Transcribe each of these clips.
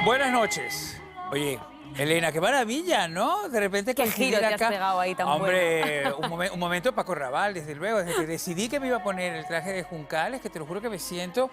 Buenas noches. Oye, Elena, qué maravilla, ¿no? De repente Qué giro te has pegado ahí tan Hombre, un momento de Paco Rabanne, desde luego. Desde que decidí que me iba a poner el traje de Juncales, que te lo juro que me siento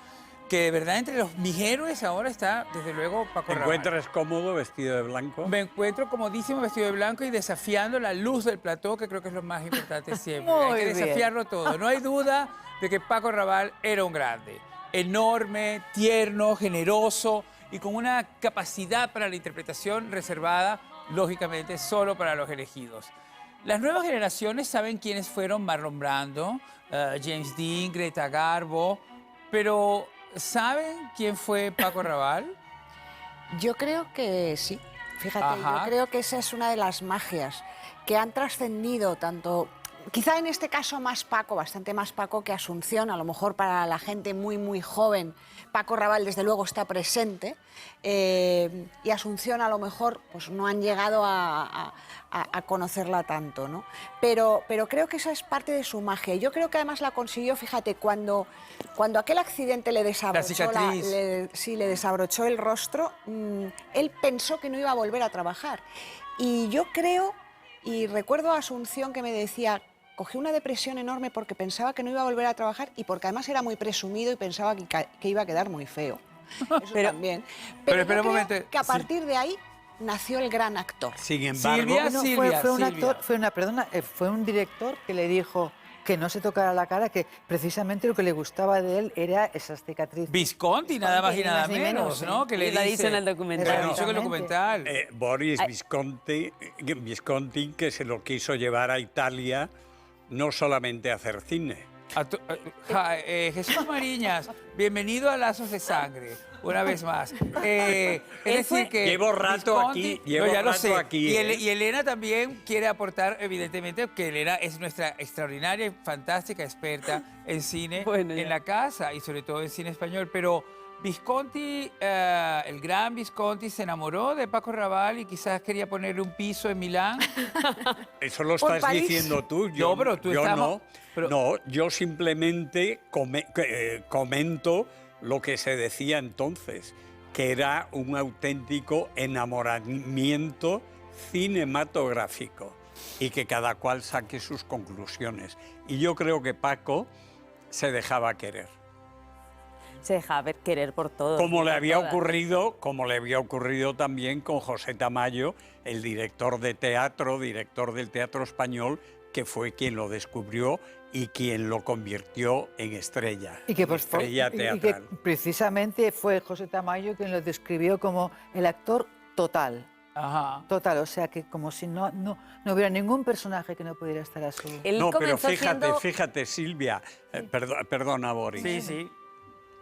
que de verdad entre mis héroes ahora está, desde luego, Paco Rabanne. ¿Te encuentras cómodo vestido de blanco? Me encuentro comodísimo vestido de blanco y desafiando la luz del plató, que creo que es lo más importante siempre. Muy Hay que bien. desafiarlo todo. No hay duda de que Paco Rabanne era un grande. Enorme, tierno, generoso y con una capacidad para la interpretación reservada, lógicamente, solo para los elegidos. Las nuevas generaciones saben quiénes fueron Marlon Brando, James Dean, Greta Garbo, pero ¿saben quién fue Paco Rabanne? Yo creo que sí. Fíjate, Ajá. yo creo que esa es una de las magias que han trascendido tanto, quizá en este caso más Paco, bastante más Paco que Asunción, a lo mejor para la gente muy joven, Paco Rabanne desde luego está presente y Asunción a lo mejor pues no han llegado a conocerla tanto, ¿no? Pero creo que esa es parte de su magia. Yo creo que además la consiguió, fíjate, cuando aquel accidente le desabrochó, le desabrochó el rostro, él pensó que no iba a volver a trabajar. Y yo creo, y recuerdo a Asunción que me decía, cogí una depresión enorme porque pensaba que no iba a volver a trabajar y porque además era muy presumido y pensaba que iba a quedar muy feo. Eso también. Pero espera yo un creo momento, que a partir de ahí nació el gran actor. Sin embargo, Fue un director que le dijo que no se tocara la cara, que precisamente lo que le gustaba de él era esas cicatrices. Visconti, nada más y nada ni menos, ¿no? Que le Lo ha dice, dicho en el documental. Lo ha dicho en el documental. Boris Visconti, que se lo quiso llevar a Italia, no solamente a hacer cine. Jesús Mariñas, bienvenido a Lazos de Sangre, una vez más. Es decir que Llevo rato aquí, ya lo sé. aquí. Y Elena también quiere aportar, evidentemente, que Elena es nuestra extraordinaria y fantástica experta en cine en la casa y sobre todo en cine español. Pero Visconti, el gran Visconti, se enamoró de Paco Rabanne y quizás quería ponerle un piso en Milán. Eso lo estás diciendo tú, yo, No, pero tú yo estamos- no. pero- No, yo simplemente comento lo que se decía entonces, que era un auténtico enamoramiento cinematográfico y que cada cual saque sus conclusiones. Y yo creo que Paco se dejaba querer. Se deja ver querer por todo. Como le había ocurrido también con José Tamayo, el director del Teatro Español, que fue quien lo descubrió y quien lo convirtió en estrella, Y que, estrella y teatral. que precisamente fue José Tamayo quien lo describió como el actor total. Ajá. Total, o sea que como si no hubiera ningún personaje que no pudiera estar a su... Él No, pero comenzó siendo- fíjate, Silvia, perdona, Boris. Sí, sí.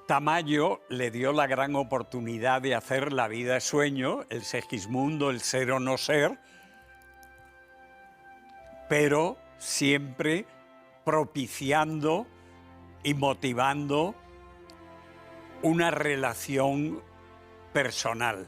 Tamayo le dio la gran oportunidad de hacer La vida es sueño, el Segismundo, el ser o no ser, pero siempre propiciando y motivando una relación personal.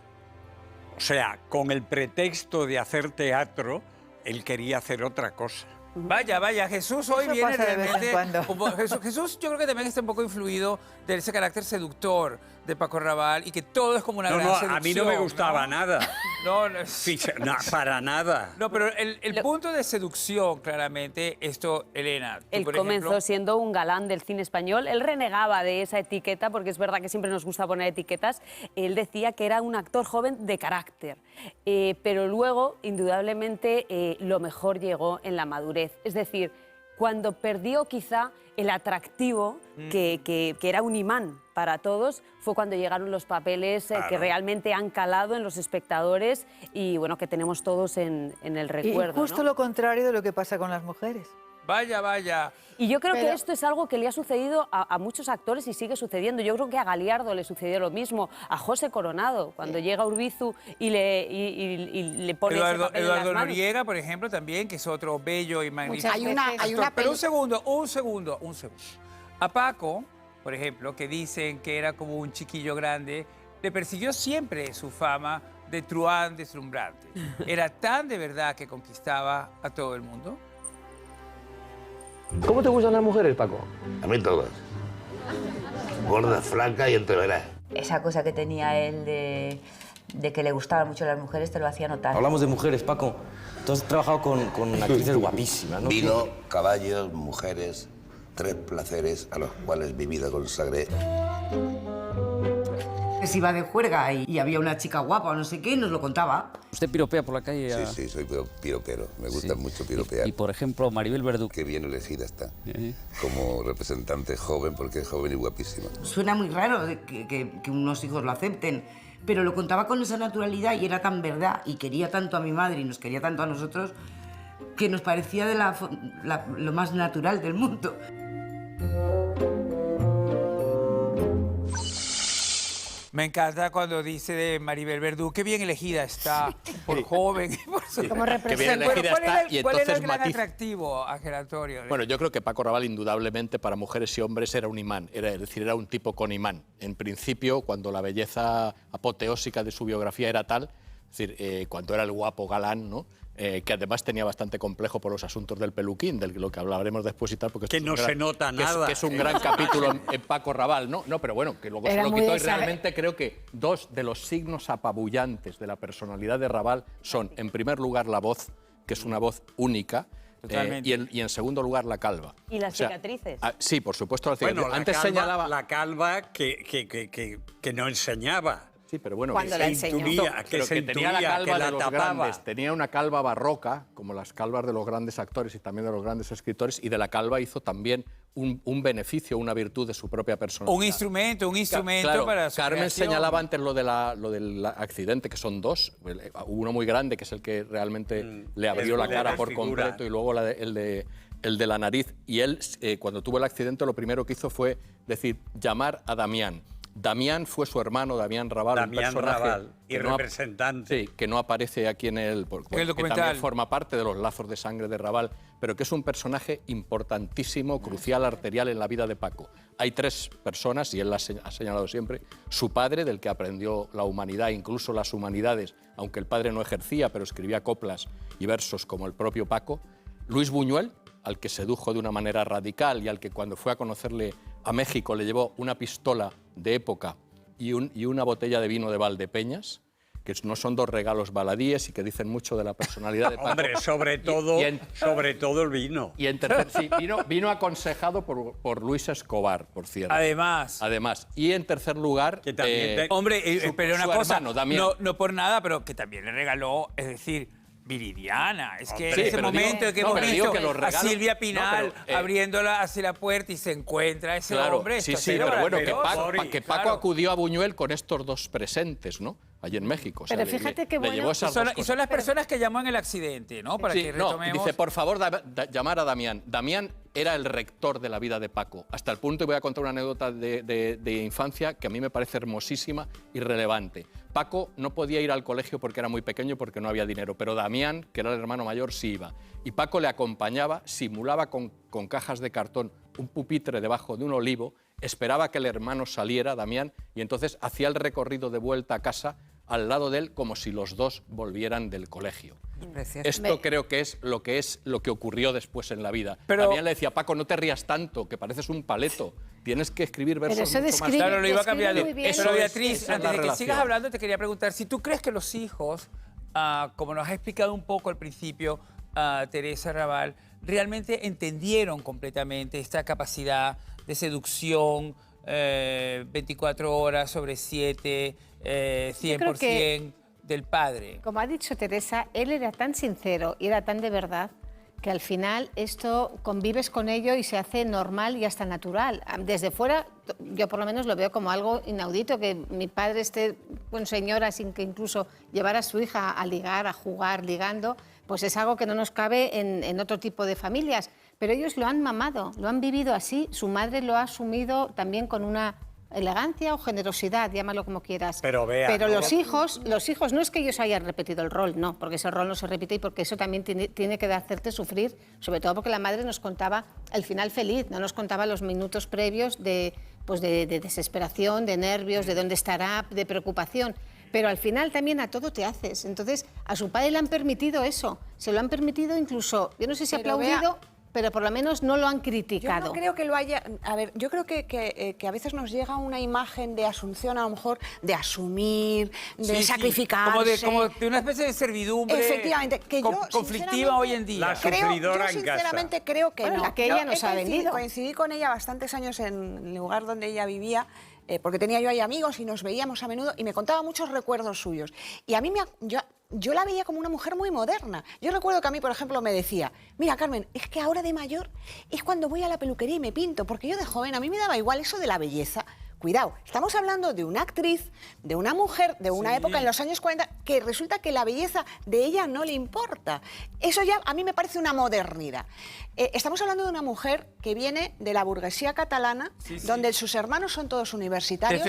O sea, con el pretexto de hacer teatro, él quería hacer otra cosa. Vaya, Jesús hoy Eso viene pasa de vez en realmente... cuando. Jesús yo creo que también está un poco influido de ese carácter seductor de Paco Rabanne y que todo es como una gran seducción. A mí no me gustaba nada. No, No, para nada. no, pero el punto de seducción, claramente, esto, Elena, tú, Él por comenzó ejemplo, siendo un galán del cine español. Él renegaba de esa etiqueta, porque es verdad que siempre nos gusta poner etiquetas. Él decía que era un actor joven de carácter. Pero luego, indudablemente, lo mejor llegó en la madurez. Es decir, cuando perdió quizá el atractivo, que era un imán para todos, fue cuando llegaron los papeles que realmente han calado en los espectadores y bueno, que tenemos todos en el recuerdo. Y justo ¿no? lo contrario de lo que pasa con las mujeres. vaya. Y yo creo que Pero- esto es algo que le ha sucedido a muchos actores y sigue sucediendo. Yo creo que a Galiardo le sucedió lo mismo, a José Coronado, cuando llega Urbizu y le pone ese papel en las Eduardo manos. Noriega, por ejemplo, también, que es otro bello y magnífico. Hay una Pero peli- un segundo. A Paco, por ejemplo, que dicen que era como un chiquillo grande, le persiguió siempre su fama de truán deslumbrante. ¿Era tan de verdad que conquistaba a todo el mundo? ¿Cómo te gustan las mujeres, Paco? A mí todas. Gorda, flaca y entreverada. esa cosa que tenía él de que le gustaban mucho las mujeres te lo hacía notar. Hablamos de mujeres, Paco. Tú has trabajado con actrices guapísimas, ¿no? Vino, caballos, mujeres, 3 placeres a los cuales mi vida consagré. Se iba de juerga y había una chica guapa o no sé qué y nos lo contaba. ¿Usted piropea por la calle? Sí, soy piropero. Me gusta mucho piropear. Y, por ejemplo, Maribel Verdú. Qué bien elegida está como representante joven, porque es joven y guapísima. Suena muy raro que unos hijos lo acepten, pero lo contaba con esa naturalidad y era tan verdad y quería tanto a mi madre y nos quería tanto a nosotros que nos parecía de lo más natural del mundo. Me encanta cuando dice de Maribel Verdú, qué bien elegida está, por joven. Por su... Como representa. Qué bien elegida está, y ¿Cuál era entonces el gran matiz. atractivo, Ángel Antonio? Bueno, yo creo que Paco Raval indudablemente para mujeres y hombres era un imán, es decir, era un tipo con imán. En principio, cuando la belleza apoteósica de su biografía era tal, es decir, cuando era el guapo galán, ¿no? Que además tenía bastante complejo por los asuntos del peluquín, de lo que hablaremos después y tal, porque Que no se nota nada. que es un gran capítulo en Paco Raval, ¿no? No, pero bueno, que luego se Era lo muy quitó y esa- realmente creo que 2 de los signos apabullantes de la personalidad de Raval son, en primer lugar, la voz, que es una voz única, Totalmente. y en segundo lugar, la calva. ¿Y las cicatrices? Sí, por supuesto, las cicatrices. Bueno, Antes señalaba... la calva que no enseñaba. Sí, pero bueno, Cuando que la se enseñó. intuía, que pero se que tenía la intuía, calva que la de los tapaba. grandes, tenía una calva barroca, como las calvas de los grandes actores y también de los grandes escritores, y de la calva hizo también un beneficio, una virtud de su propia personalidad. Un instrumento Claro, para su Carmen creación. señalaba antes lo del accidente, que son 2. Uno muy grande, que es el que realmente le abrió la cara por figura. completo, y luego el de la nariz. Y él, cuando tuvo el accidente, lo primero que hizo fue llamar a Damián. Damián fue su hermano, Damián Raval, Damián un personaje Raval, y que no representante. sí, que no aparece aquí en el que documental. también forma parte de los lazos de sangre de Raval, pero que es un personaje importantísimo, crucial, arterial en la vida de Paco. Hay 3 personas, y él las ha señalado siempre: su padre, del que aprendió la humanidad, incluso las humanidades, aunque el padre no ejercía, pero escribía coplas y versos como el propio Paco; Luis Buñuel, al que sedujo de una manera radical y al que cuando fue a conocerle a México le llevó una pistola de época y una botella de vino de Valdepeñas, que no son 2 regalos baladíes y que dicen mucho de la personalidad de Paco. Hombre, sobre todo el vino. Y en tercer, sí, vino aconsejado por Luis Escobar, por cierto. Además. Y en tercer lugar... Que también Hombre, pero una su cosa, hermano, Damián. no por nada, pero que también le regaló, es decir, Viridiana. Es que Sí, en ese pero momento digo- en que no, hemos pero digo visto que los a regalos- Silvia Pinal no, pero, abriéndola hacia la puerta y se encuentra ese Claro, hombre. sí, esto sí, ha sido pero bueno, que maravilloso. Paco Claro. acudió a Buñuel con estos 2 presentes, ¿no? Allí en México. O sea, Pero fíjate qué le bueno. llevó esas Y son, dos y cosas. son las personas que llamó en el accidente, ¿no? Para Sí, que no, retomemos. dice, por favor, llamar a Damián. Damián era el rector de la vida de Paco, hasta el punto, y voy a contar una anécdota de infancia que a mí me parece hermosísima y relevante. Paco no podía ir al colegio porque era muy pequeño, porque no había dinero, pero Damián, que era el hermano mayor, sí iba. Y Paco le acompañaba, simulaba con cajas de cartón un pupitre debajo de un olivo, esperaba que el hermano saliera, Damián, y entonces hacía el recorrido de vuelta a casa al lado de él, como si los 2 volvieran del colegio. Esto creo que es lo que ocurrió después en la vida. Pero- Damián le decía, Paco, no te rías tanto, que pareces un paleto. Tienes que escribir versos eso mucho más... describe- Claro, lo iba describe cambiando. muy bien. Pero Eso Beatriz, es antes la de que relación. sigas hablando, te quería preguntar si tú crees que los hijos, como nos has explicado un poco al principio, Teresa Raval, realmente entendieron completamente esta capacidad de seducción, 24 horas sobre 7, 100% que- del padre. Como ha dicho Teresa, él era tan sincero y era tan de verdad que al final esto convives con ello y se hace normal y hasta natural. Desde fuera, yo por lo menos lo veo como algo inaudito, que mi padre esté con señora sin que incluso llevara a su hija a ligar, a jugar, ligando, pues es algo que no nos cabe en otro tipo de familias. Pero ellos lo han mamado, lo han vivido así, su madre lo ha asumido también con una elegancia o generosidad, llámalo como quieras. Pero vea, ¿no? los hijos no es que ellos hayan repetido el rol, no, porque ese rol no se repite y porque eso también tiene que hacerte sufrir, sobre todo porque la madre nos contaba el final feliz, no nos contaba los minutos previos de desesperación, de nervios, de dónde estará, de preocupación. Pero al final también a todo te haces. Entonces, a su padre le han permitido eso. Se lo han permitido incluso, yo no sé si Pero aplaudido pero por lo menos no lo han Yo criticado. no creo que lo haya... A ver, yo creo que a veces nos llega una imagen de Asunción, a lo mejor, de asumir, de Sí, sacrificarse. como de una especie de servidumbre Efectivamente, que yo, conflictiva hoy en día. La sufridora en casa. sinceramente creo que Bueno, no. la que ella Yo nos ha vendido. Coincidí con ella bastantes años en el lugar donde ella vivía, porque tenía yo ahí amigos y nos veíamos a menudo y me contaba muchos recuerdos suyos. Y a mí yo la veía como una mujer muy moderna. Yo recuerdo que a mí, por ejemplo, me decía, mira, Carmen, es que ahora de mayor es cuando voy a la peluquería y me pinto, porque yo de joven a mí me daba igual eso de la belleza. Cuidado, estamos hablando de una actriz, de una mujer, de una época en los años 40, que resulta que la belleza de ella no le importa. Eso ya a mí me parece una modernidad. Estamos hablando de una mujer que viene de la burguesía catalana, donde sus hermanos son todos universitarios.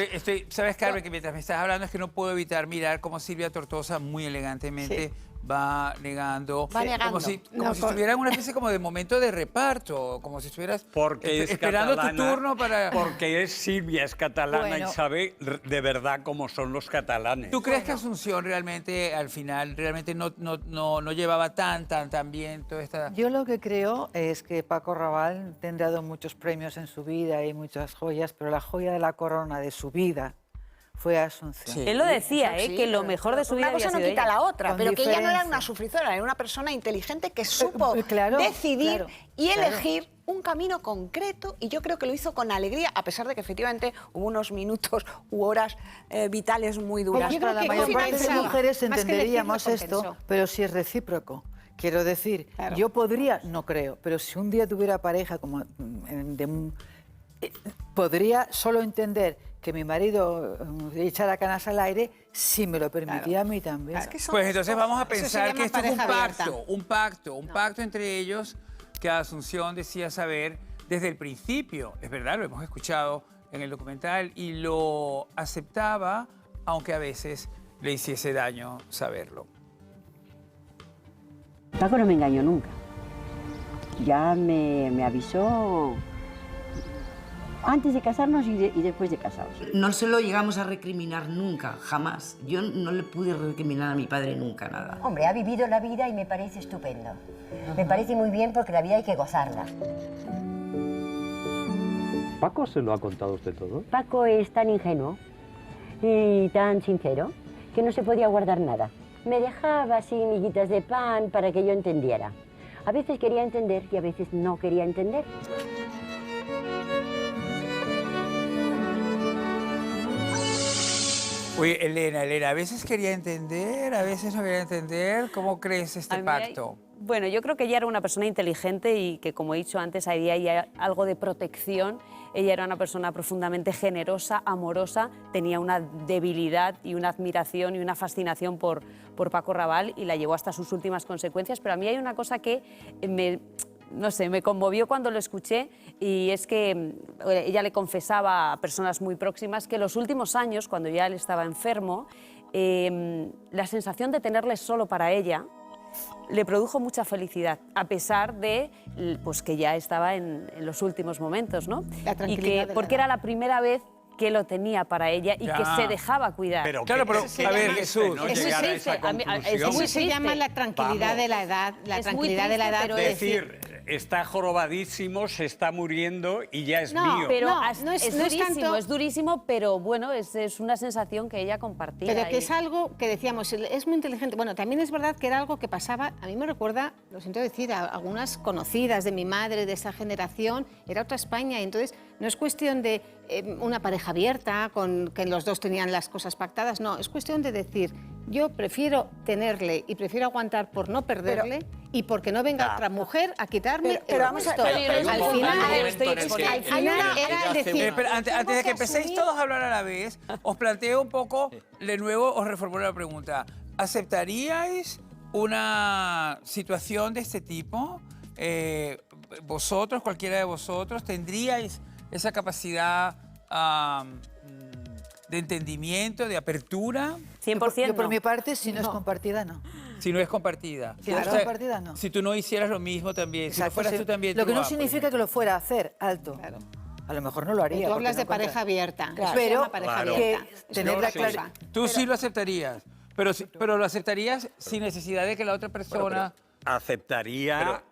Sabes, Carmen, que mientras me estás hablando es que no puedo evitar mirar cómo Silvia Tortosa muy elegantemente va negando. Va negando. Como si estuviera en una especie como de momento de reparto, como si estuvieras Porque es esperando catalana, tu turno para... Porque Silvia es catalana Bueno. y sabe de verdad cómo son los catalanes. ¿Tú crees que Asunción realmente, al final, realmente no llevaba tan bien toda esta... Yo lo que creo es que Paco Rabanne tendrá dado muchos premios en su vida y muchas joyas, pero la joya de la corona de su vida fue Asunción. Él lo decía, Sí, que lo mejor de su vida una cosa había no sido quita ella. la otra, Con pero que ella no era diferencia. una sufridora, era una persona inteligente que supo claro, decidir claro, y claro. elegir un camino concreto, y yo creo que lo hizo con alegría, a pesar de que efectivamente hubo unos minutos u horas vitales muy duras. Yo Para la creo que mayor parte de compensaba. mujeres Más que entenderíamos elegirlo, esto, compensó. pero si es recíproco. Quiero decir, Claro. yo podría, no creo, pero si un día tuviera pareja, podría solo entender que mi marido echara canas al aire si me lo permitía a mí también. Pues entonces vamos a Eso se pensar llama que esto es pareja un pacto entre ellos que Asunción decía saber desde el principio. Es verdad, lo hemos escuchado en el documental y lo aceptaba, aunque a veces le hiciese daño saberlo. Paco no me engañó nunca. Ya me avisó antes de casarnos y después de casados. No se lo llegamos a recriminar nunca, jamás. Yo no le pude recriminar a mi padre nunca nada. Hombre, ha vivido la vida y me parece estupendo. Me parece muy bien porque la vida hay que gozarla. ¿Paco se lo ha contado usted todo? Paco es tan ingenuo y tan sincero que no se podía guardar nada. Me dejaba así miguitas de pan para que yo entendiera. A veces quería entender y a veces no quería entender. Oye, Elena, a veces quería entender, a veces no quería entender. ¿Cómo crees A este mí pacto? Bueno, yo creo que ella era una persona inteligente y que, como he dicho antes, había ahí algo de protección. Ella era una persona profundamente generosa, amorosa, tenía una debilidad y una admiración y una fascinación por Paco Rabanne y la llevó hasta sus últimas consecuencias. Pero a mí hay una cosa que me conmovió cuando lo escuché, y es que ella le confesaba a personas muy próximas que los últimos años, cuando ya él estaba enfermo, la sensación de tenerle solo para ella le produjo mucha felicidad, a pesar de pues, que ya estaba en los últimos momentos, ¿no? La Y tranquilidad de la porque era la primera vez que lo tenía para ella y Ya. que se dejaba cuidar. Pero Claro, pero que- a ver, que Jesús, no eso llegar a existe. esa A mí- conclusión. eso Eso se existe. llama la tranquilidad Vamos. de la edad. La Es muy tranquilidad de la triste, edad. pero de decir, está jorobadísimo, se está muriendo y ya es No, mío. Pero No, es no es durísimo, tanto- es durísimo, pero bueno, es una sensación que ella compartía. Pero que y- es algo que decíamos, es muy inteligente. Bueno, también es verdad que era algo que pasaba, a mí me recuerda, lo siento decir, a algunas conocidas de mi madre, de esa generación, era otra España, y entonces no es cuestión de una pareja abierta, con que los dos tenían las cosas pactadas, no, es cuestión de decir, yo prefiero tenerle y prefiero aguantar por no perderle y porque no venga otra mujer a quitarme Pero el vamos a- gusto. pero- Al Hay un final, momento en el es que que al final era decir... Pero antes de que tengo empecéis asumir- todos a hablar a la vez, os planteo un poco, de nuevo os reformulo la pregunta. ¿Aceptaríais una situación de este tipo? ¿Vosotros, cualquiera de vosotros, tendríais esa capacidad de entendimiento, de apertura, 100% Yo por no. mi parte, si no es compartida, no. si no es compartida? Si no es compartida, no. Si tú no hicieras lo mismo también, si no Exacto, fueras sí. tú también... Lo tú que no vas, por significa que lo fuera a hacer, alto. Claro. A lo mejor no lo haría. Tú hablas porque de no pareja abierta. Claro. Eso se Pero llama pareja claro. abierta. que tener Yo la sí. claridad. Tú sí lo aceptarías, pero lo aceptarías sin necesidad de que la otra persona... Aceptaría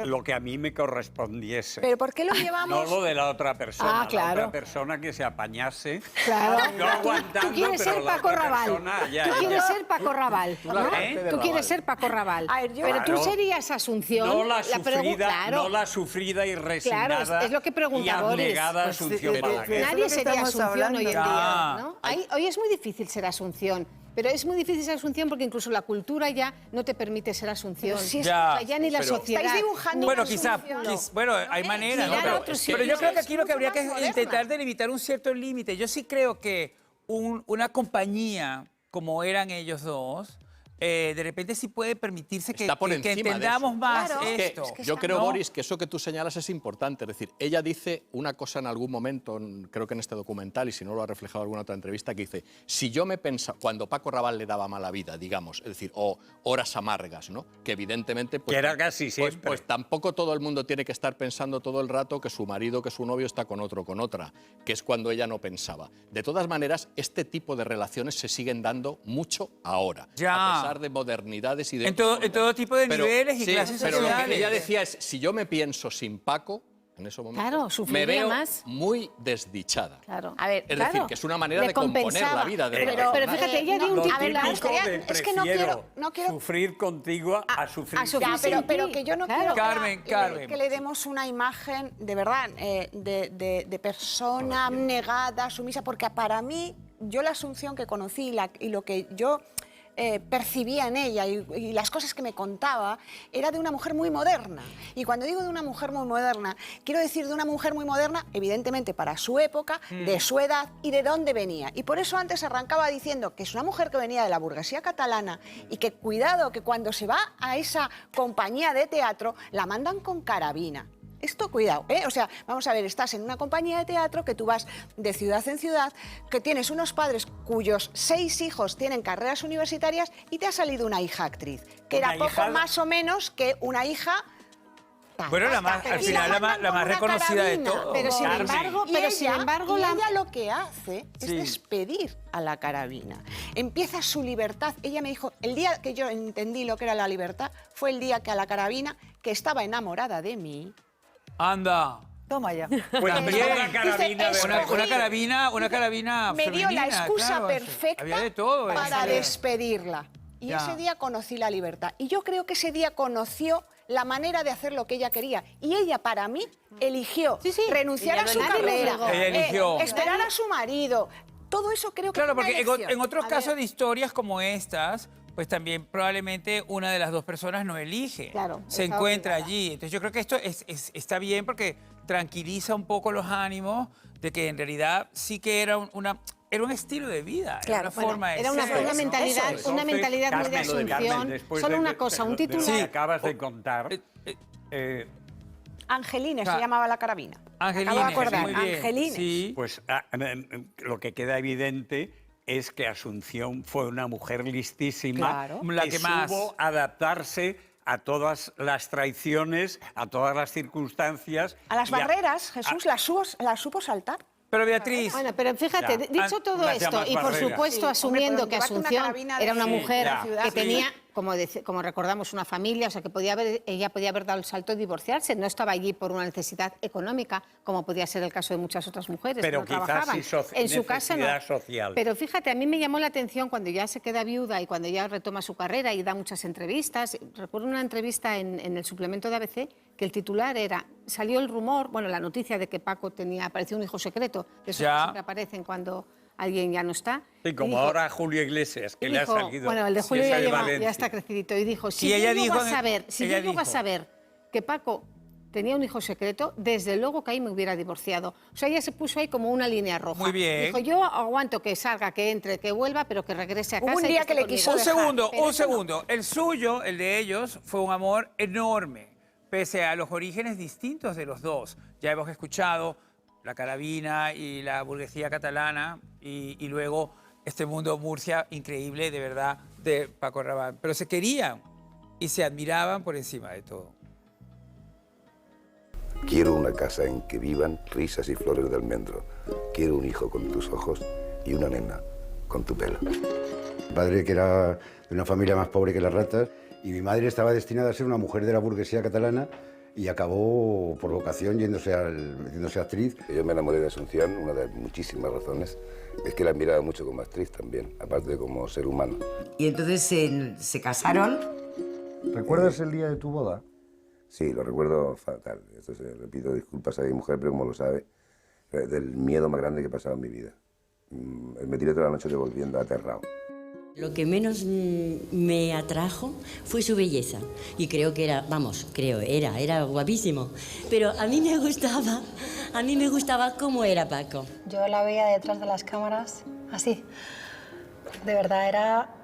lo que a mí me correspondiese. ¿Pero por qué lo llevamos? No lo de la otra persona. Ah, claro. La otra persona que se apañase. Claro. No aguantando, Tú quieres pero ser la Paco otra Raval. persona, ya, Tú ya. quieres ser Paco Raval. ¿No? Tú quieres ser Paco Raval. A ver, yo- Pero tú Claro. serías Asunción. No la pregunta, sufrida, no la sufrida y resignada. Claro, es lo que pregunta y Boris. abnegada Pues, Asunción Balaguer. Nadie sería estamos Asunción hablando. hoy en día, Ya. ¿no? Hoy es muy difícil ser Asunción. Pero es muy difícil ser Asunción porque incluso la cultura ya no te permite ser Asunción. Pero si es- Ya. O sea, ya ni la Pero- sociedad. Estáis dibujando Bueno, una quizá, Asunción. bueno, hay maneras, ¿no? mirar Pero, a otros pero yo sitios creo que es aquí lo que habría que mucho más intentar moderna. delimitar un cierto límite. Yo sí creo que una compañía como eran ellos dos, de repente sí puede permitirse que, Está por que encima de entendamos eso. más Claro. Es que esto. yo creo, ¿no? Boris, que eso que tú señalas es importante. Es decir, ella dice una cosa en algún momento, creo que en este documental, y si no lo ha reflejado en alguna otra entrevista, que dice, si yo me pensaba, cuando Paco Raval le daba mala vida, digamos, es decir, o horas amargas, ¿no? Que evidentemente... Pues, Que era casi siempre. Pues tampoco todo el mundo tiene que estar pensando todo el rato que su marido, que su novio está con otro, con otra, que es cuando ella no pensaba. De todas maneras, este tipo de relaciones se siguen dando mucho ahora, Ya. a pesar de modernidades y de... En todo tipo de Pero- niveles y sí, clases pero lo sociales. que ella decía es, si yo me pienso sin Paco, en ese momento, Claro, me sufriría veo más. muy desdichada. Claro. A ver, Es claro. decir, que es una manera Le de componer compensaba. la vida de Pero- la pero persona. fíjate, ella dio un Lo titular. típico de Es que no quiero- sufrir contigo a sufrir a sufrir sin Ya, ti. pero que yo no Claro. quiero que Carmen, Carmen. que le demos una imagen de verdad de persona abnegada, sumisa, porque para mí, yo la Asunción que conocí y lo que yo percibía en ella y las cosas que me contaba era de una mujer muy moderna. Y cuando digo de una mujer muy moderna, quiero decir de una mujer muy moderna, evidentemente para su época, de su edad y de dónde venía. Y por eso antes arrancaba diciendo que es una mujer que venía de la burguesía catalana y que cuidado, que cuando se va a esa compañía de teatro la mandan con carabina. Esto, cuidado, ¿eh? O sea, vamos a ver, estás en una compañía de teatro que tú vas de ciudad en ciudad, que tienes unos padres cuyos 6 hijos tienen carreras universitarias y te ha salido una hija actriz, que Una era poco hija- más o menos que una hija... Bueno, la más- al Y final la más mandan con una reconocida de carabina. todas. Pero sin Carmen. embargo, Y la... ella lo que hace es Sí. despedir a la carabina. Empieza su libertad. Ella me dijo, el día que yo entendí lo que era la libertad fue el día que a la carabina, que estaba enamorada de mí, Anda. Toma ya. Pues También. una carabina Dice, de Una carabina me dio la femenina, excusa claro, perfecta había de todo, para esa- despedirla. Y Ya. ese día conocí la libertad. Y yo creo que ese día conoció la manera de hacer lo que ella quería. Y ella, para mí, eligió renunciar a su nadie le carrera, obligó. Ella eligió. esperar a su marido. Todo eso creo que Claro, fue una porque elección. en otros A casos ver, de historias como estas, pues también probablemente una de las dos personas no elige. Claro, se está encuentra obligada. allí. Entonces yo creo que esto está bien porque tranquiliza un poco los ánimos de que en realidad sí que era era un estilo de vida, Claro, era una Bueno, forma de era una, ser. una ¿no? mentalidad, Eso es. una mentalidad muy de Carmen, lo de Carmen, asunción. después Solo de- una cosa, un de lo titular. que acabas de contar. Angeline se Claro. llamaba la carabina. Angeline, Me acabo de acordar, muy bien, Angeline. sí. Pues lo que queda evidente es que Asunción fue una mujer listísima Claro. La que más. supo adaptarse a todas las traiciones, a todas las circunstancias. A las y a- barreras, Jesús, las supo saltar. Pero Beatriz, Bueno, pero fíjate, Ya. dicho todo Las esto, llamas y por barreras. supuesto Sí, asumiendo hombre, que pero llevarte una Asunción carabina era una de- mujer ya, que sí. tenía, como recordamos, una familia, o sea, que ella podía haber dado el salto de divorciarse, no estaba allí por una necesidad económica, como podía ser el caso de muchas otras mujeres Pero que no quizás trabajaban. sí En su casa no. necesidad social. Pero fíjate, a mí me llamó la atención cuando ya se queda viuda y cuando ya retoma su carrera y da muchas entrevistas. Recuerdo una entrevista en el suplemento de ABC que el titular era, salió el rumor, bueno, la noticia de que Paco apareció un hijo secreto, de esos Ya. que siempre aparecen cuando alguien ya no está. Sí, Y como dijo- ahora Julio Iglesias, que y le ha dijo, salido. bueno, el de sí, Julio es ya, el ya Valencia. está crecidito. Y dijo, si Y yo ella llego dijo a en- saber, si ella yo llego a dijo. saber que Paco tenía un hijo secreto, desde luego que ahí me hubiera divorciado. O sea, ella se puso ahí como una línea roja. Muy bien. Dijo, yo aguanto que salga, que entre, que vuelva, pero que regrese a Hubo casa. un y día esté que le conmigo. quiso un dejar, segundo, pero un eso no. segundo. El suyo, el de ellos, fue un amor enorme, pese a los orígenes distintos de los dos. Ya hemos escuchado la carabina y la burguesía catalana y luego este mundo Murcia increíble, de verdad, de Paco Rabanne. Pero se querían y se admiraban por encima de todo. Quiero una casa en que vivan risas y flores de almendro. Quiero un hijo con tus ojos y una nena con tu pelo. Mi padre, que era de una familia más pobre que las ratas, y mi madre estaba destinada a ser una mujer de la burguesía catalana y acabó por vocación yéndose actriz. Yo me enamoré de Asunción, una de muchísimas razones, es que la admiraba mucho como actriz también, aparte de como ser humano. Y entonces se casaron. ¿Recuerdas el día de tu boda? Sí, lo recuerdo fatal. Esto repito disculpas a mi mujer, pero como lo sabe, del miedo más grande que he pasado en mi vida. Me tiré toda la noche devolviendo aterrado. Lo que menos me atrajo fue su belleza. Y creo que era, era guapísimo. Pero a mí me gustaba cómo era Paco. Yo la veía detrás de las cámaras, así. De verdad, era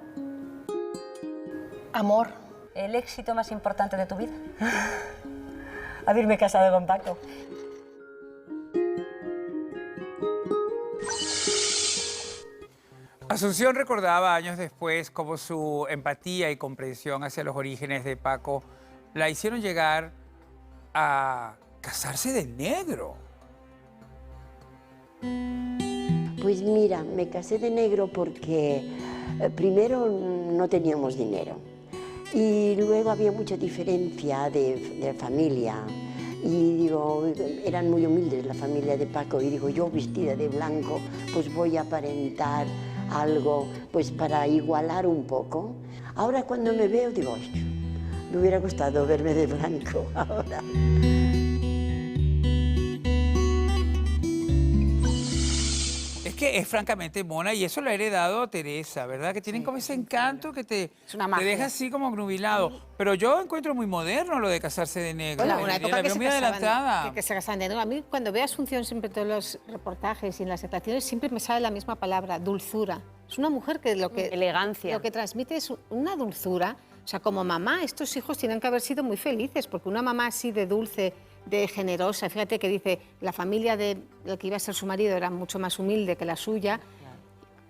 amor. ¿El éxito más importante de tu vida? Haberme casado con Paco. Asunción recordaba años después cómo su empatía y comprensión hacia los orígenes de Paco la hicieron llegar a casarse de negro. Pues mira, me casé de negro porque primero no teníamos dinero y luego había mucha diferencia de familia. Y digo, eran muy humildes la familia de Paco y digo, yo vestida de blanco, pues voy a aparentar algo pues para igualar un poco. Ahora cuando me veo digo, me hubiera gustado verme de blanco ahora. Es que es francamente mona y eso lo ha heredado Teresa, ¿verdad? Que tienen como ese encanto que te deja así como nubilado. Pero yo encuentro muy moderno lo de casarse de negro. Bueno, una época la veo muy adelantada. que se casaban de negro. A mí cuando veo a Asunción siempre en todos los reportajes y en las actuaciones siempre me sale la misma palabra, dulzura. Es una mujer que elegancia. Lo que transmite es una dulzura. O sea, como mamá, estos hijos tienen que haber sido muy felices porque una mamá así de dulce, de generosa, fíjate que dice, la familia de el que iba a ser su marido era mucho más humilde que la suya.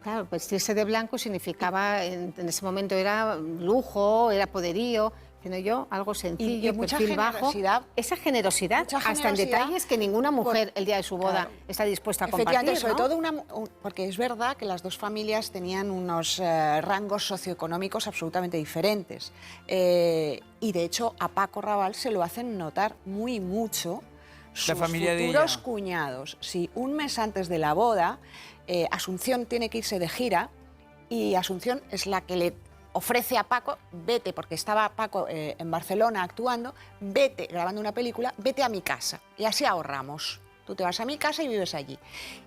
Claro, vestirse de blanco significaba, en ese momento era lujo, era poderío, sino yo, algo sencillo, y mucha perfil bajo. generosidad. Esa generosidad, hasta en detalles que ninguna mujer el día de su boda está dispuesta a compartir, Efectivamente, ¿no? sobre todo porque es verdad que las dos familias tenían unos rangos socioeconómicos absolutamente diferentes. Y de hecho a Paco Raval se lo hacen notar muy mucho sus familia de futuros ella. cuñados. Si un mes antes de la boda, Asunción tiene que irse de gira y Asunción es la que le ofrece a Paco, vete, porque estaba Paco en Barcelona actuando, vete, grabando una película, vete a mi casa y así ahorramos. Tú te vas a mi casa y vives allí.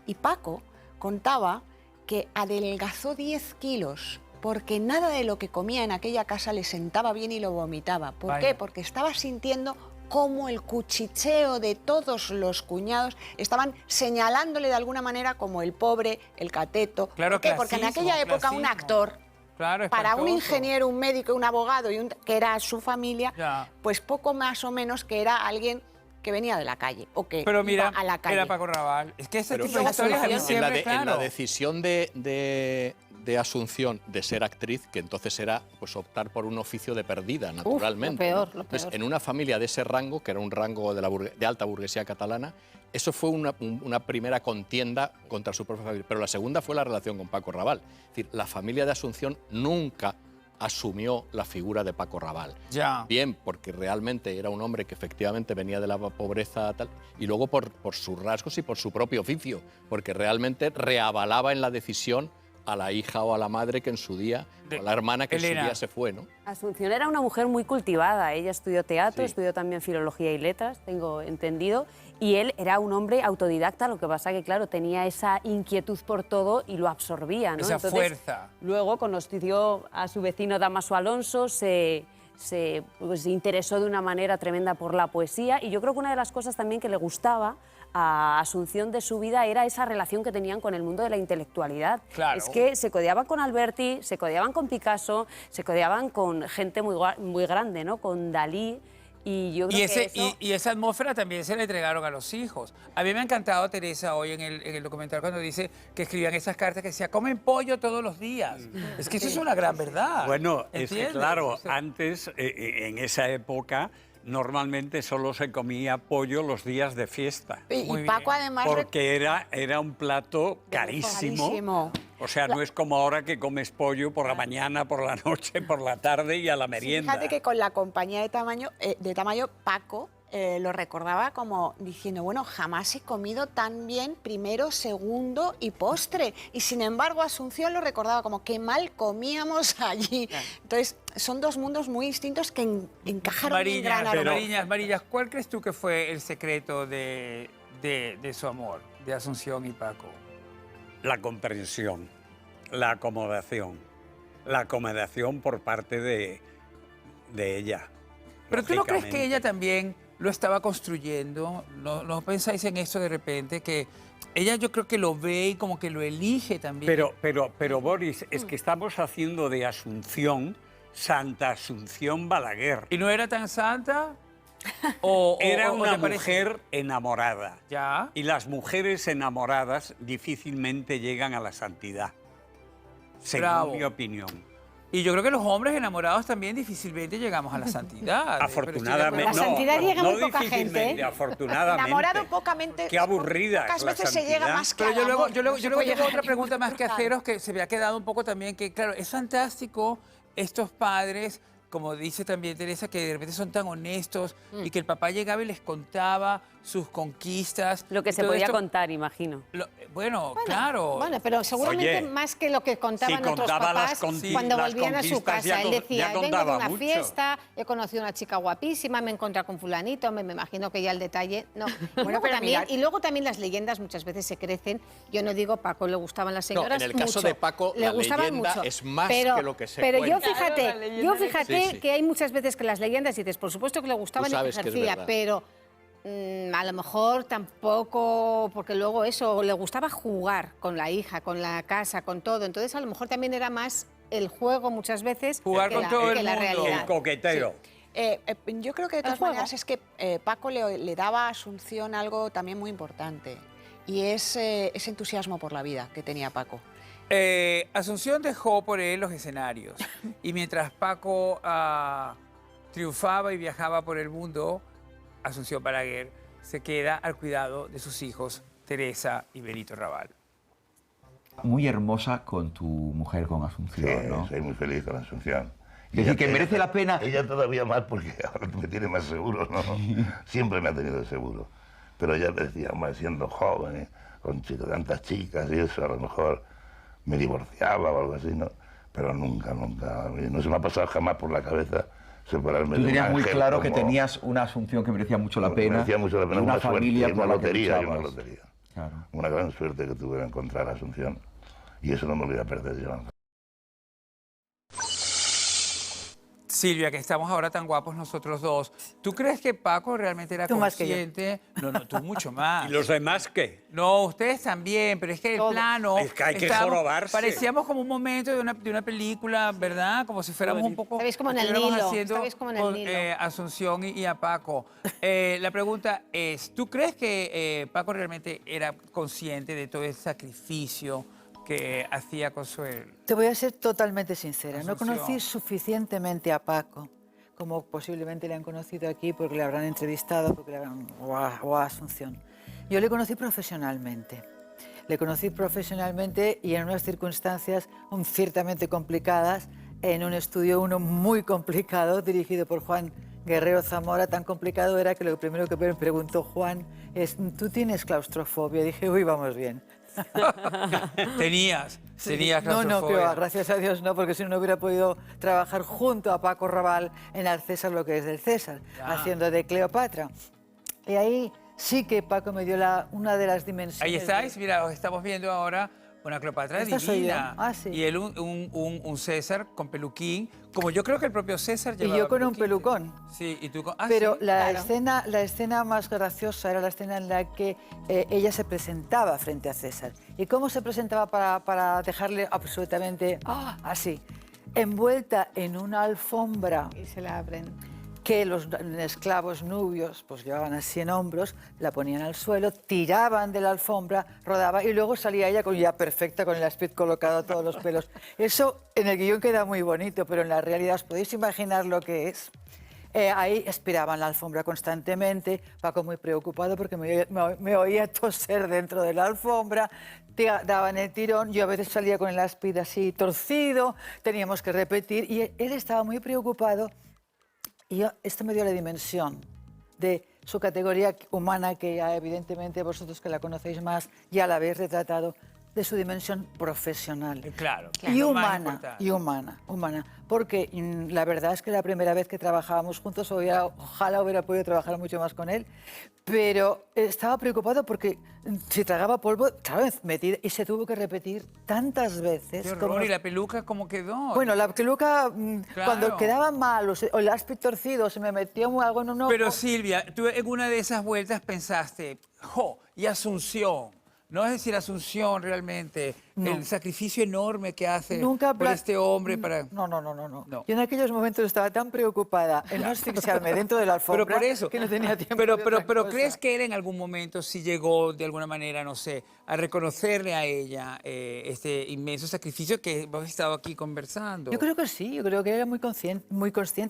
Y Paco contaba que adelgazó 10 kilos porque nada de lo que comía en aquella casa le sentaba bien y lo vomitaba. ¿Por qué? Porque estaba sintiendo cómo el cuchicheo de todos los cuñados estaban señalándole de alguna manera como el pobre, el cateto. Claro, ¿Por qué? Porque en aquella época un actor, claro, para un espantoso. ingeniero, un médico, un abogado, que era su familia, Ya. pues poco más o menos que era alguien que venía de la calle o que Pero mira, iba a la calle. era Paco Raval. Es que ese Pero tipo de historias a mí en siempre, en la claro. decisión de Asunción de ser actriz, que entonces era pues optar por un oficio de perdida, naturalmente. Lo peor, ¿no? lo Entonces, peor. en una familia de ese rango, que era un rango de alta burguesía catalana, eso fue una primera contienda contra su propia familia. Pero la segunda fue la relación con Paco Raval. Es decir, la familia de Asunción nunca asumió la figura de Paco Raval. Ya. Bien, porque realmente era un hombre que efectivamente venía de la pobreza tal, y luego por sus rasgos y por su propio oficio, porque realmente reavalaba en la decisión a la hija o a la madre que en su día, o a la hermana que en su día se fue, ¿no? Asunción era una mujer muy cultivada. Ella estudió teatro, estudió también filología y letras, tengo entendido, y él era un hombre autodidacta, lo que pasa que, claro, tenía esa inquietud por todo y lo absorbía, ¿no? Esa Entonces, fuerza. Luego conoció a su vecino Dámaso Alonso, se interesó de una manera tremenda por la poesía, y yo creo que una de las cosas también que le gustaba a Asunción de su vida era esa relación que tenían con el mundo de la intelectualidad. Claro. Es que se codeaban con Alberti, se codeaban con Picasso, se codeaban con gente muy grande, ¿no? Con Dalí. Y yo creo que eso... y esa atmósfera también se la entregaron a los hijos. A mí me ha encantado Teresa hoy en el documental cuando dice que escribían esas cartas que decía, comen pollo todos los días. Es que eso es una gran verdad. Bueno, es que ¿entiendes? claro, O sea, antes, en esa época, normalmente solo se comía pollo los días de fiesta. Y Paco además... Porque era un plato carísimo. O sea, no es como ahora que comes pollo por la mañana, por la noche, por la tarde y a la merienda. Fíjate que con la compañía de Tamayo, Paco lo recordaba como diciendo, bueno, jamás he comido tan bien primero, segundo y postre. Y sin embargo, Asunción lo recordaba como qué mal comíamos allí. Entonces, son dos mundos muy distintos que encajaron en gran armonía. Marillas, ¿cuál crees tú que fue el secreto de su amor, de Asunción y Paco? La comprensión, la acomodación por parte de ella. Pero ¿tú no crees que ella también lo estaba construyendo? ¿No pensáis en eso de repente? Que ella yo creo que lo ve y como que lo elige también. Pero Boris, es que estamos haciendo de Asunción Santa Asunción Balaguer. ¿Y no era tan santa? Era ¿O una te parece? mujer enamorada. ¿Ya? Y las mujeres enamoradas difícilmente llegan a la santidad, según Bravo. mi opinión. Y yo creo que los hombres enamorados también difícilmente llegamos a la santidad. Afortunadamente, La santidad llega no muy poca difícilmente, gente, ¿eh? Afortunadamente. Enamorado pocamente. Qué aburrida Pocas es la veces se santidad. llega más que Pero al amor. yo luego No se puede tengo llegar otra a pregunta ningún más que punto. haceros, que se me ha quedado un poco también, que claro, es fantástico estos padres, como dice también Teresa, que de repente son tan honestos y que el papá llegaba y les contaba sus conquistas. Lo que y se todo podía esto. contar, imagino. Bueno, claro. Bueno, pero seguramente Oye, más que lo que contaban si otros contaba papás las conquistas, cuando volvían a su conquistas, ya casa. Él decía, ya vengo de contaba una mucho. fiesta, he conocido a una chica guapísima, me he encontrado con fulanito, me imagino que ya el detalle... No. Bueno, pero también, mirad. y luego también las leyendas muchas veces se crecen. Yo no digo, Paco le gustaban las No, señoras en el caso mucho, de Paco, le la gustaban leyenda mucho, es más pero, que lo que se Pero cuenta. yo fíjate Sí, sí. que hay muchas veces que las leyendas dices, por supuesto que le gustaban y que sabes que es ejercía, verdad. pero... a lo mejor tampoco, porque luego eso, le gustaba jugar con la hija, con la casa, con todo. Entonces a lo mejor también era más el juego muchas veces Jugar que con la, todo el que la mundo. realidad. El coquetero. Yo creo que de todas juego. maneras es que Paco le daba a Asunción algo también muy importante y es ese entusiasmo por la vida que tenía Paco. Asunción dejó por él los escenarios y mientras Paco triunfaba y viajaba por el mundo, Asunción Balaguer se queda al cuidado de sus hijos, Teresa y Benito Raval. Muy hermosa con tu mujer, con Asunción, Sí, ¿no? soy muy feliz con Asunción. Es decir, que merece la pena... Ella todavía más porque ahora me tiene más seguro, ¿no? Siempre me ha tenido seguro. Pero ella me decía, hombre, siendo joven, con tantas chicas y eso, a lo mejor me divorciaba o algo así, ¿no? Pero nunca, no se me ha pasado jamás por la cabeza separarme Tú de un tenías muy ángel claro que como- tenías una Asunción que merecía mucho la pena. Merecía mucho la pena, y una suerte, familia una por la que lotería, y una luchabas. lotería. Claro. Una gran suerte que tuve de encontrar a Asunción. Y eso no me lo voy a perder yo. Silvia, que estamos ahora tan guapos nosotros dos, ¿tú crees que Paco realmente era Tú más que yo. consciente? No, tú mucho más. ¿Y los demás qué? No, ustedes también, pero es que el Todos. plano... Es que hay que estábamos- jorobarse. Parecíamos como un momento de una película, ¿verdad? Como si fuéramos un poco... Estabais como en el estuviéramos Nilo, haciendo estabais como en el con, Nilo. Asunción y a Paco. La pregunta es, ¿tú crees que Paco realmente era consciente de todo el sacrificio que hacía Consuelo? Te voy a ser totalmente sincera. No Asunción. conocí suficientemente a Paco, como posiblemente le han conocido aquí porque le habrán entrevistado porque o a Asunción. Yo le conocí profesionalmente. Le conocí profesionalmente y en unas circunstancias ciertamente complicadas, en un estudio uno muy complicado, dirigido por Juan Guerrero Zamora. Tan complicado era que lo primero que me preguntó Juan es, ¿tú tienes claustrofobia? Y dije, uy, vamos bien. Tenías No, claustrofobia. que va, gracias a Dios no, porque si no, no hubiera podido trabajar junto a Paco Raval en Al César lo que es del César, haciendo de Cleopatra. Y ahí sí que Paco me dio una de las dimensiones. Ahí estáis, mira, os estamos viendo ahora una Cleopatra Esta soy divina. yo. Ah, sí. Y él un César con peluquín, como yo creo que el propio César Y llevaba yo con un pelucón. Sí, y tú con... Ah, Pero sí, la, claro. la escena más graciosa era la escena en la que ella se presentaba frente a César. ¿Y cómo se presentaba para dejarle absolutamente así? Envuelta en una alfombra. Y se la abren. Que los esclavos nubios pues llevaban así en hombros, la ponían al suelo, tiraban de la alfombra, rodaba y luego salía ella con ya perfecta, con el aspid colocado, todos los pelos. Eso en el guión queda muy bonito, pero en la realidad os podéis imaginar lo que es. Ahí espiraban la alfombra constantemente, Paco muy preocupado porque me oía toser dentro de la alfombra, daban el tirón, yo a veces salía con el aspid así torcido, teníamos que repetir y él estaba muy preocupado. Y esto me dio la dimensión de su categoría humana, que ya evidentemente vosotros que la conocéis más ya la habéis retratado, de su dimensión profesional. Claro. Y lo más humana, importante. y humana. Porque la verdad es que la primera vez que trabajábamos juntos, ojalá hubiera podido trabajar mucho más con él, pero estaba preocupado porque si tragaba polvo, claro, y se tuvo que repetir tantas veces. Qué horror, ¿y la peluca cómo quedó? Bueno, la peluca, Claro. cuando quedaba mal o el áspid torcido, se me metía algo en un ojo. Pero Silvia, tú en una de esas vueltas pensaste, ¡jo! Y Asunción. No es decir, Asunción realmente, el sacrificio enorme que hace por este hombre para... No. Yo en aquellos momentos estaba tan preocupada en no asfixiarme dentro de la alfombra Pero por eso, que no tenía tiempo Pero de otra cosa. ¿crees que él en algún momento sí llegó de alguna manera, no sé, a reconocerle a ella este inmenso sacrificio que hemos estado aquí conversando? Yo creo que sí, yo creo que era muy consciente.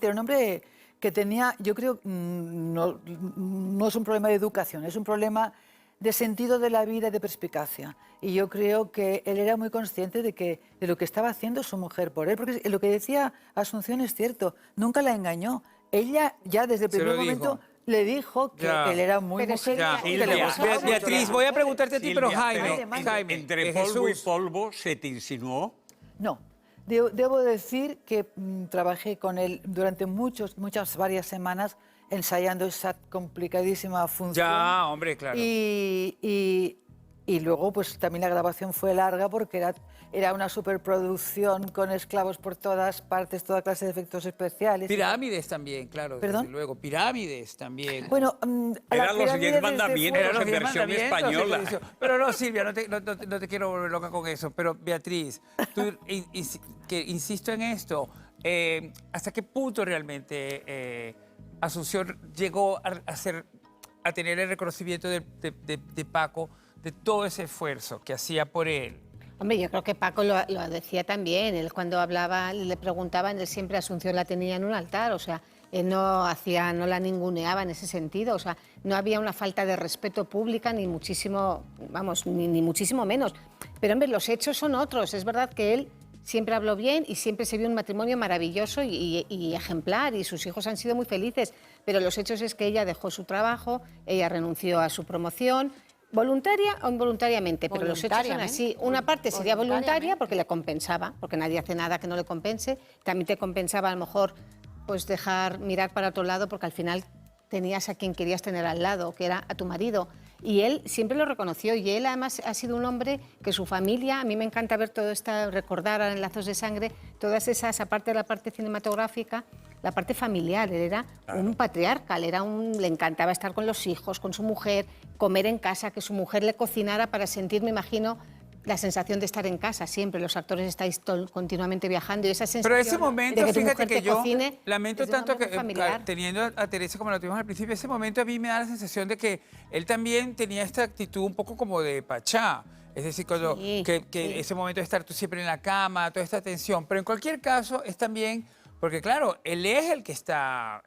Era un hombre que tenía, yo creo, no es un problema de educación, es un problema de sentido de la vida y de perspicacia. Y yo creo que él era muy consciente de lo que estaba haciendo su mujer por él, porque lo que decía Asunción es cierto, nunca la engañó. Ella ya desde el primer momento le dijo que él era muy mujer. Beatriz, voy a preguntarte a ti, pero Silvia, Jaime, entre polvo y polvo, ¿se te insinuó? No. Debo decir que trabajé con él durante varias semanas ensayando esa complicadísima función. Ya, hombre, claro. Y luego, pues también la grabación fue larga porque era una superproducción con esclavos por todas partes, toda clase de efectos especiales. Pirámides también, claro, ¿Perdón? desde luego. Pirámides también. Bueno, eran los 10 mandamientos en versión española. Pero no, Silvia, no te quiero volver loca con eso. Pero Beatriz, tú, que insisto en esto, ¿hasta qué punto realmente Asunción llegó a tener el reconocimiento de Paco, de todo ese esfuerzo que hacía por él? Hombre, yo creo que Paco lo decía también. Él cuando hablaba, le preguntaban, él siempre Asunción la tenía en un altar, o sea, él no la ninguneaba en ese sentido, o sea, no había una falta de respeto pública ni muchísimo, vamos, ni muchísimo menos. Pero hombre, los hechos son otros. Es verdad que él siempre habló bien y siempre se vio un matrimonio maravilloso y ejemplar, y sus hijos han sido muy felices, pero los hechos es que ella dejó su trabajo, ella renunció a su promoción, voluntaria o involuntariamente, pero los hechos son así. Una parte sería voluntaria porque le compensaba, porque nadie hace nada que no le compense. También te compensaba a lo mejor pues mirar para otro lado, porque al final tenías a quien querías tener al lado, que era a tu marido. Y él siempre lo reconoció, y él además ha sido un hombre que su familia, a mí me encanta ver todo esto, recordar en Lazos de Sangre, todas esas, aparte de la parte cinematográfica, la parte familiar. Él era un patriarca, le encantaba estar con los hijos, con su mujer, comer en casa, que su mujer le cocinara para sentir, me imagino, la sensación de estar en casa siempre. Los actores estáis continuamente viajando y esa sensación. Pero ese momento, de que tu fíjate mujer que te yo cocine, lamento es de un tanto amor que familiar. teniendo a Teresa como la tuvimos al principio, ese momento a mí me da la sensación de que él también tenía esta actitud un poco como de pachá. Es decir, cuando, ese momento de estar tú siempre en la cama, toda esta tensión. Pero en cualquier caso es también, porque claro, él es el que está,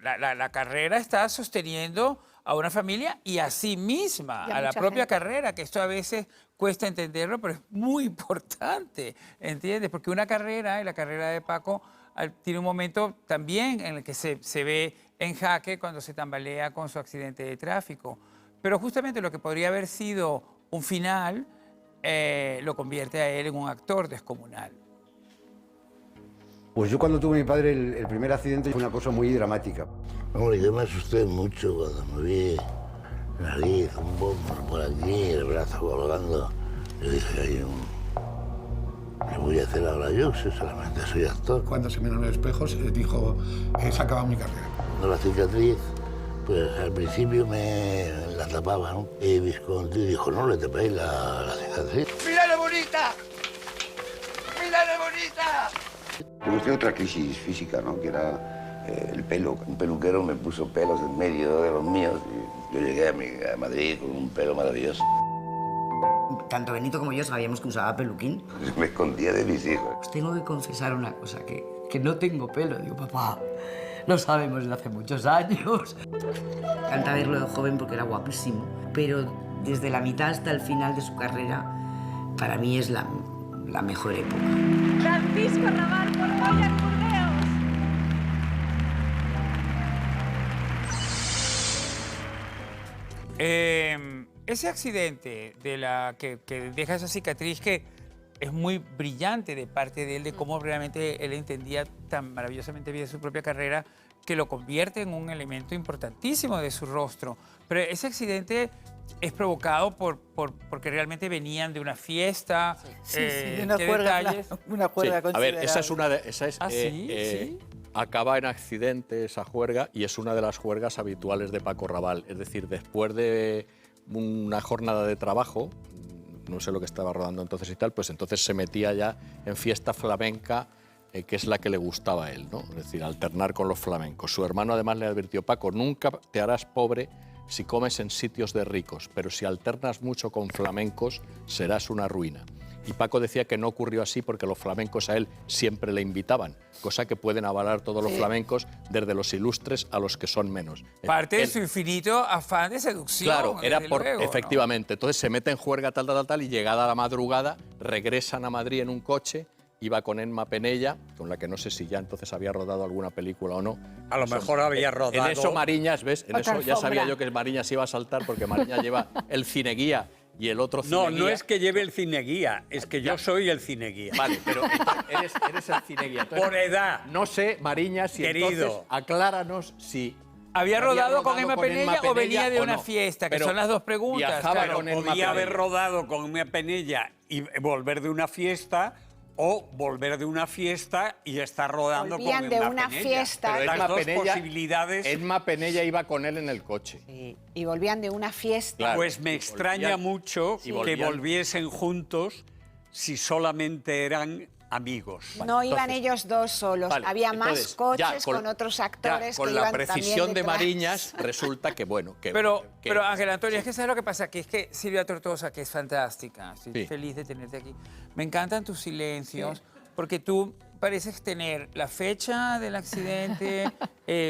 la carrera está sosteniendo a una familia y a sí misma, a la propia carrera, que esto a veces cuesta entenderlo, pero es muy importante, ¿entiendes? Porque una carrera, y la carrera de Paco, tiene un momento también en el que se ve en jaque cuando se tambalea con su accidente de tráfico. Pero justamente lo que podría haber sido un final, lo convierte a él en un actor descomunal. Pues yo cuando tuve mi padre el primer accidente fue una cosa muy dramática. Hombre, yo me asusté mucho cuando me vi la nariz, un bombo por aquí, el brazo colgando. Yo dije, ¿qué voy a hacer ahora yo? Si solamente soy actor. Cuando se miró en el espejo, se dijo, se ha acabado mi carrera. La cicatriz, pues al principio me la tapaba, ¿no? Y Visconti dijo, no le tapéis la cicatriz. ¡Mírale bonita! ¡Mírale bonita! Tuve otra crisis física, ¿no? Que era el pelo. Un peluquero me puso pelos en medio de los míos y yo llegué a Madrid con un pelo maravilloso. Tanto Benito como yo sabíamos que usaba peluquín. Me escondía de mis hijos. Os tengo que confesar una cosa, que no tengo pelo. Digo, papá, lo sabemos desde hace muchos años. Canta verlo de joven porque era guapísimo, pero desde la mitad hasta el final de su carrera, para mí es la mejor época. Francisco Raval por Goya Burdeos. Ese accidente que deja esa cicatriz que es muy brillante de parte de él, de cómo realmente él entendía tan maravillosamente bien su propia carrera, que lo convierte en un elemento importantísimo de su rostro. Pero ese accidente es provocado porque realmente venían de una fiesta. De una ¿qué juerga, detalles? una juerga A ver, esa considerable. es acaba en accidente esa juerga y es una de las juergas habituales de Paco Raval. Es decir, después de una jornada de trabajo, no sé lo que estaba rodando entonces y tal, pues entonces se metía ya en fiesta flamenca, que es la que le gustaba a él, ¿no? Es decir, alternar con los flamencos. Su hermano además le advirtió: Paco, nunca te harás pobre si comes en sitios de ricos, pero si alternas mucho con flamencos serás una ruina. Y Paco decía que no ocurrió así porque los flamencos a él siempre le invitaban, cosa que pueden avalar todos los flamencos, desde los ilustres a los que son menos. Parte de su infinito afán de seducción. Claro, era desde por luego, ¿no? efectivamente. Entonces se mete en juerga tal, y llegada la madrugada regresan a Madrid en un coche. Iba con Emma Penella, con la que no sé si ya entonces había rodado alguna película o no. A lo mejor había rodado. En eso Mariñas, ¿ves? En otra eso ya sabía alfombra. yo que Mariñas iba a saltar porque Mariñas lleva el cineguía y el otro cineguía. No, no es que lleve el cineguía, es que yo soy el cineguía. Vale, pero eres el cineguía. Entonces, por edad. No sé, Mariñas, si Querido. entonces acláranos si... ¿Había rodado con Emma Penella o venía de o una no? fiesta? Que Pero son las dos preguntas. viajaba claro. con Emma Podía haber Penella. rodado con Emma Penella y volver de una fiesta, o volver de una fiesta y estar rodando Volvían con de Emma una Penella. fiesta. Pero las Emma dos Penella- posibilidades. Emma Penella iba con él en el coche. Y volvían de una fiesta. Claro. Pues me Y extraña volvían- mucho y que volvían- volviesen juntos si solamente eran amigos. No iban ellos dos solos, Vale, había entonces, más coches ya, con otros actores con que la iban precisión también de detrás. Mariñas resulta que, bueno... Pero Ángel Antonio, es que ¿sabes lo que pasa? Que es que Silvia Tortosa, que es fantástica, estoy Sí. feliz de tenerte aquí. Me encantan tus silencios, porque tú pareces tener la fecha del accidente,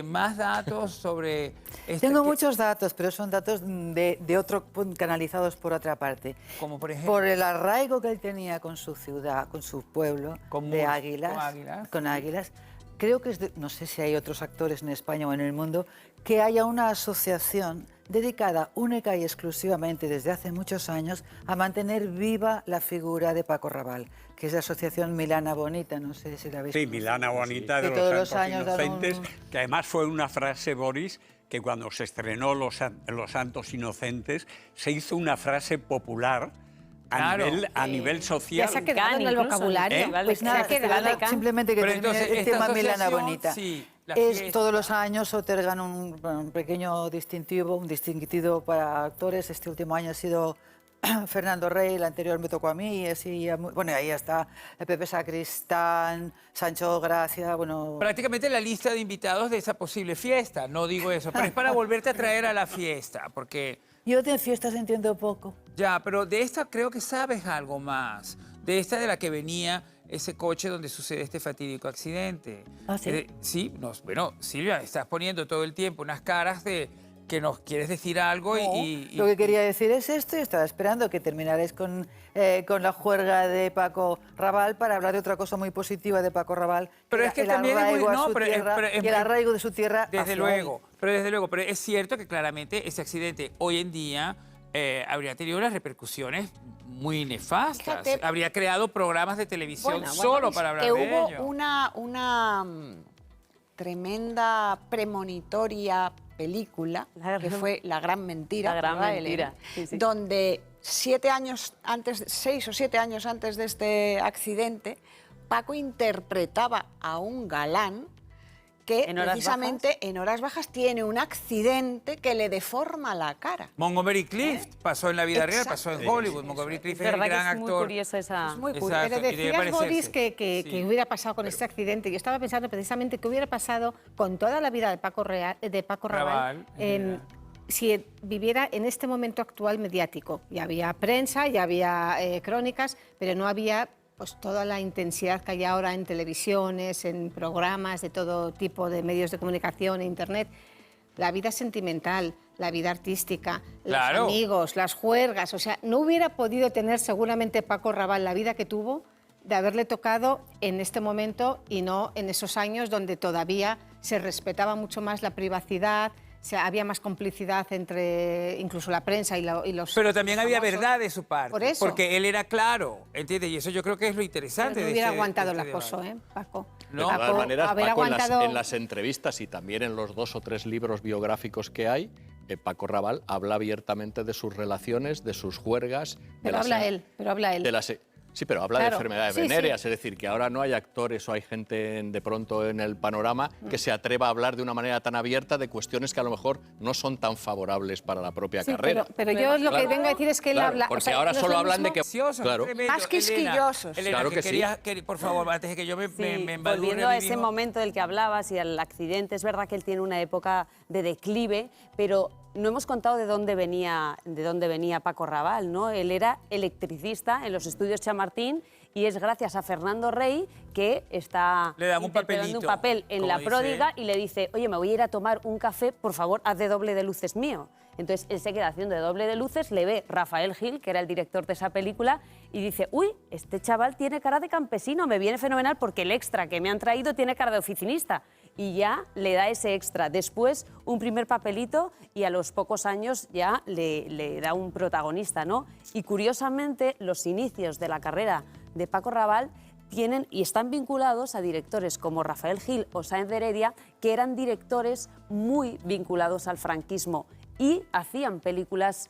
más datos sobre... Tengo muchos datos, pero son datos de otro canalizados por otra parte. Como por ejemplo... Por el arraigo que él tenía con su ciudad, con su pueblo, de Águilas, con Águilas. Creo que no sé si hay otros actores en España o en el mundo, que haya una asociación dedicada única y exclusivamente desde hace muchos años a mantener viva la figura de Paco Raval, que es la asociación Milana Bonita, no sé si la habéis Sí, conocido. Milana Bonita de Que los todos los Santos años dan Inocentes, un- que además fue una frase, Boris, que cuando se estrenó Los Santos Inocentes, se hizo una frase popular a nivel social. Ya se ha quedado en el vocabulario. Pues nada, simplemente que Pero termine entonces, el esta tema Milana asociación, Bonita. sí, la Es fiesta. todos los años otorgan un pequeño distintivo, un distintivo para actores. Este último año ha sido Fernando Rey, el anterior me tocó a mí, y así, bueno, ahí está Pepe Sacristán, Sancho Gracia, bueno... Prácticamente la lista de invitados de esa posible fiesta, no digo eso, pero es para volverte a traer a la fiesta, porque... Yo de fiestas entiendo poco. Ya, pero de esta creo que sabes algo más, de esta de la que venía ese coche donde sucede este fatídico accidente. ¿Ah, sí? Sí, bueno, Silvia, estás poniendo todo el tiempo unas caras de que nos quieres decir algo y... Lo que quería decir es esto y estaba esperando que terminarais con la juerga de Paco Raval para hablar de otra cosa muy positiva de Paco Raval. Pero es que también es muy... No, pero el arraigo de su tierra desde hacia luego, pero es cierto que claramente ese accidente hoy en día habría tenido unas repercusiones muy nefastas. Fíjate. Habría creado programas de televisión Bueno, solo para hablar que de hubo ello. una tremenda premonitoria película, que fue La Gran Mentira, La Gran ¿verdad, Mentira, Elena? sí, sí. Donde 6 o 7 años antes de este accidente, Paco interpretaba a un galán que ¿En horas precisamente en horas bajas tiene un accidente que le deforma la cara. Montgomery Clift pasó en la vida real, pasó en Exacto. Hollywood. Montgomery Clift Es es el verdad que gran es muy actor. curiosa esa... Es muy Exacto, curioso. y debe Decías, parecerse. Boris, que hubiera pasado con este accidente. Yo estaba pensando precisamente qué hubiera pasado con toda la vida de Paco Raval, Raval, si viviera en este momento actual mediático. Ya había prensa, ya había crónicas, pero no había pues toda la intensidad que hay ahora en televisiones, en programas de todo tipo de medios de comunicación, internet. La vida sentimental, la vida artística, Claro. los amigos, las juergas. O sea, no hubiera podido tener seguramente Paco Raval la vida que tuvo de haberle tocado en este momento y no en esos años donde todavía se respetaba mucho más la privacidad, había más complicidad entre incluso la prensa y los... Pero también había famosos. verdad de su parte. Por eso. Porque él era claro, ¿entiendes? Y eso yo creo que es lo interesante. Pero no de hubiera este- aguantado de el este acoso, debate. Paco. De todas maneras, haber Paco, aguantado... en las entrevistas y también en los 2 o 3 libros biográficos que hay, Paco Raval habla abiertamente de sus relaciones, de sus juergas. Pero habla él. Sí, pero habla Claro, de enfermedades sí, venéreas, es decir, que ahora no hay actores o hay gente de pronto en el panorama que se atreva a hablar de una manera tan abierta de cuestiones que a lo mejor no son tan favorables para la propia Sí, carrera. pero yo lo que Claro. vengo a decir es que él Claro, habla... porque ahora solo hablan de que... Claro. Más quisquillosos. Elena, Claro que sí. por favor, antes de que yo me embadurne, Volviendo a ese vivimos- momento del que hablabas y al accidente, es verdad que él tiene una época de declive, pero no hemos contado de dónde venía Paco Raval, ¿no? Él era electricista en los estudios Chamartín y es gracias a Fernando Rey que está Le dan un interpretando un papelito, papel en como La dice Pródiga él. y le dice, oye, me voy a ir a tomar un café, por favor, haz de doble de luces mío. Entonces él se queda haciendo de doble de luces, le ve Rafael Gil, que era el director de esa película, y dice, uy, este chaval tiene cara de campesino, me viene fenomenal porque el extra que me han traído tiene cara de oficinista. Y ya le da ese extra. Después un primer papelito y a los pocos años ya le da un protagonista, ¿no? Y curiosamente los inicios de la carrera de Paco Raval tienen y están vinculados a directores como Rafael Gil o Sáenz de Heredia, que eran directores muy vinculados al franquismo y hacían películas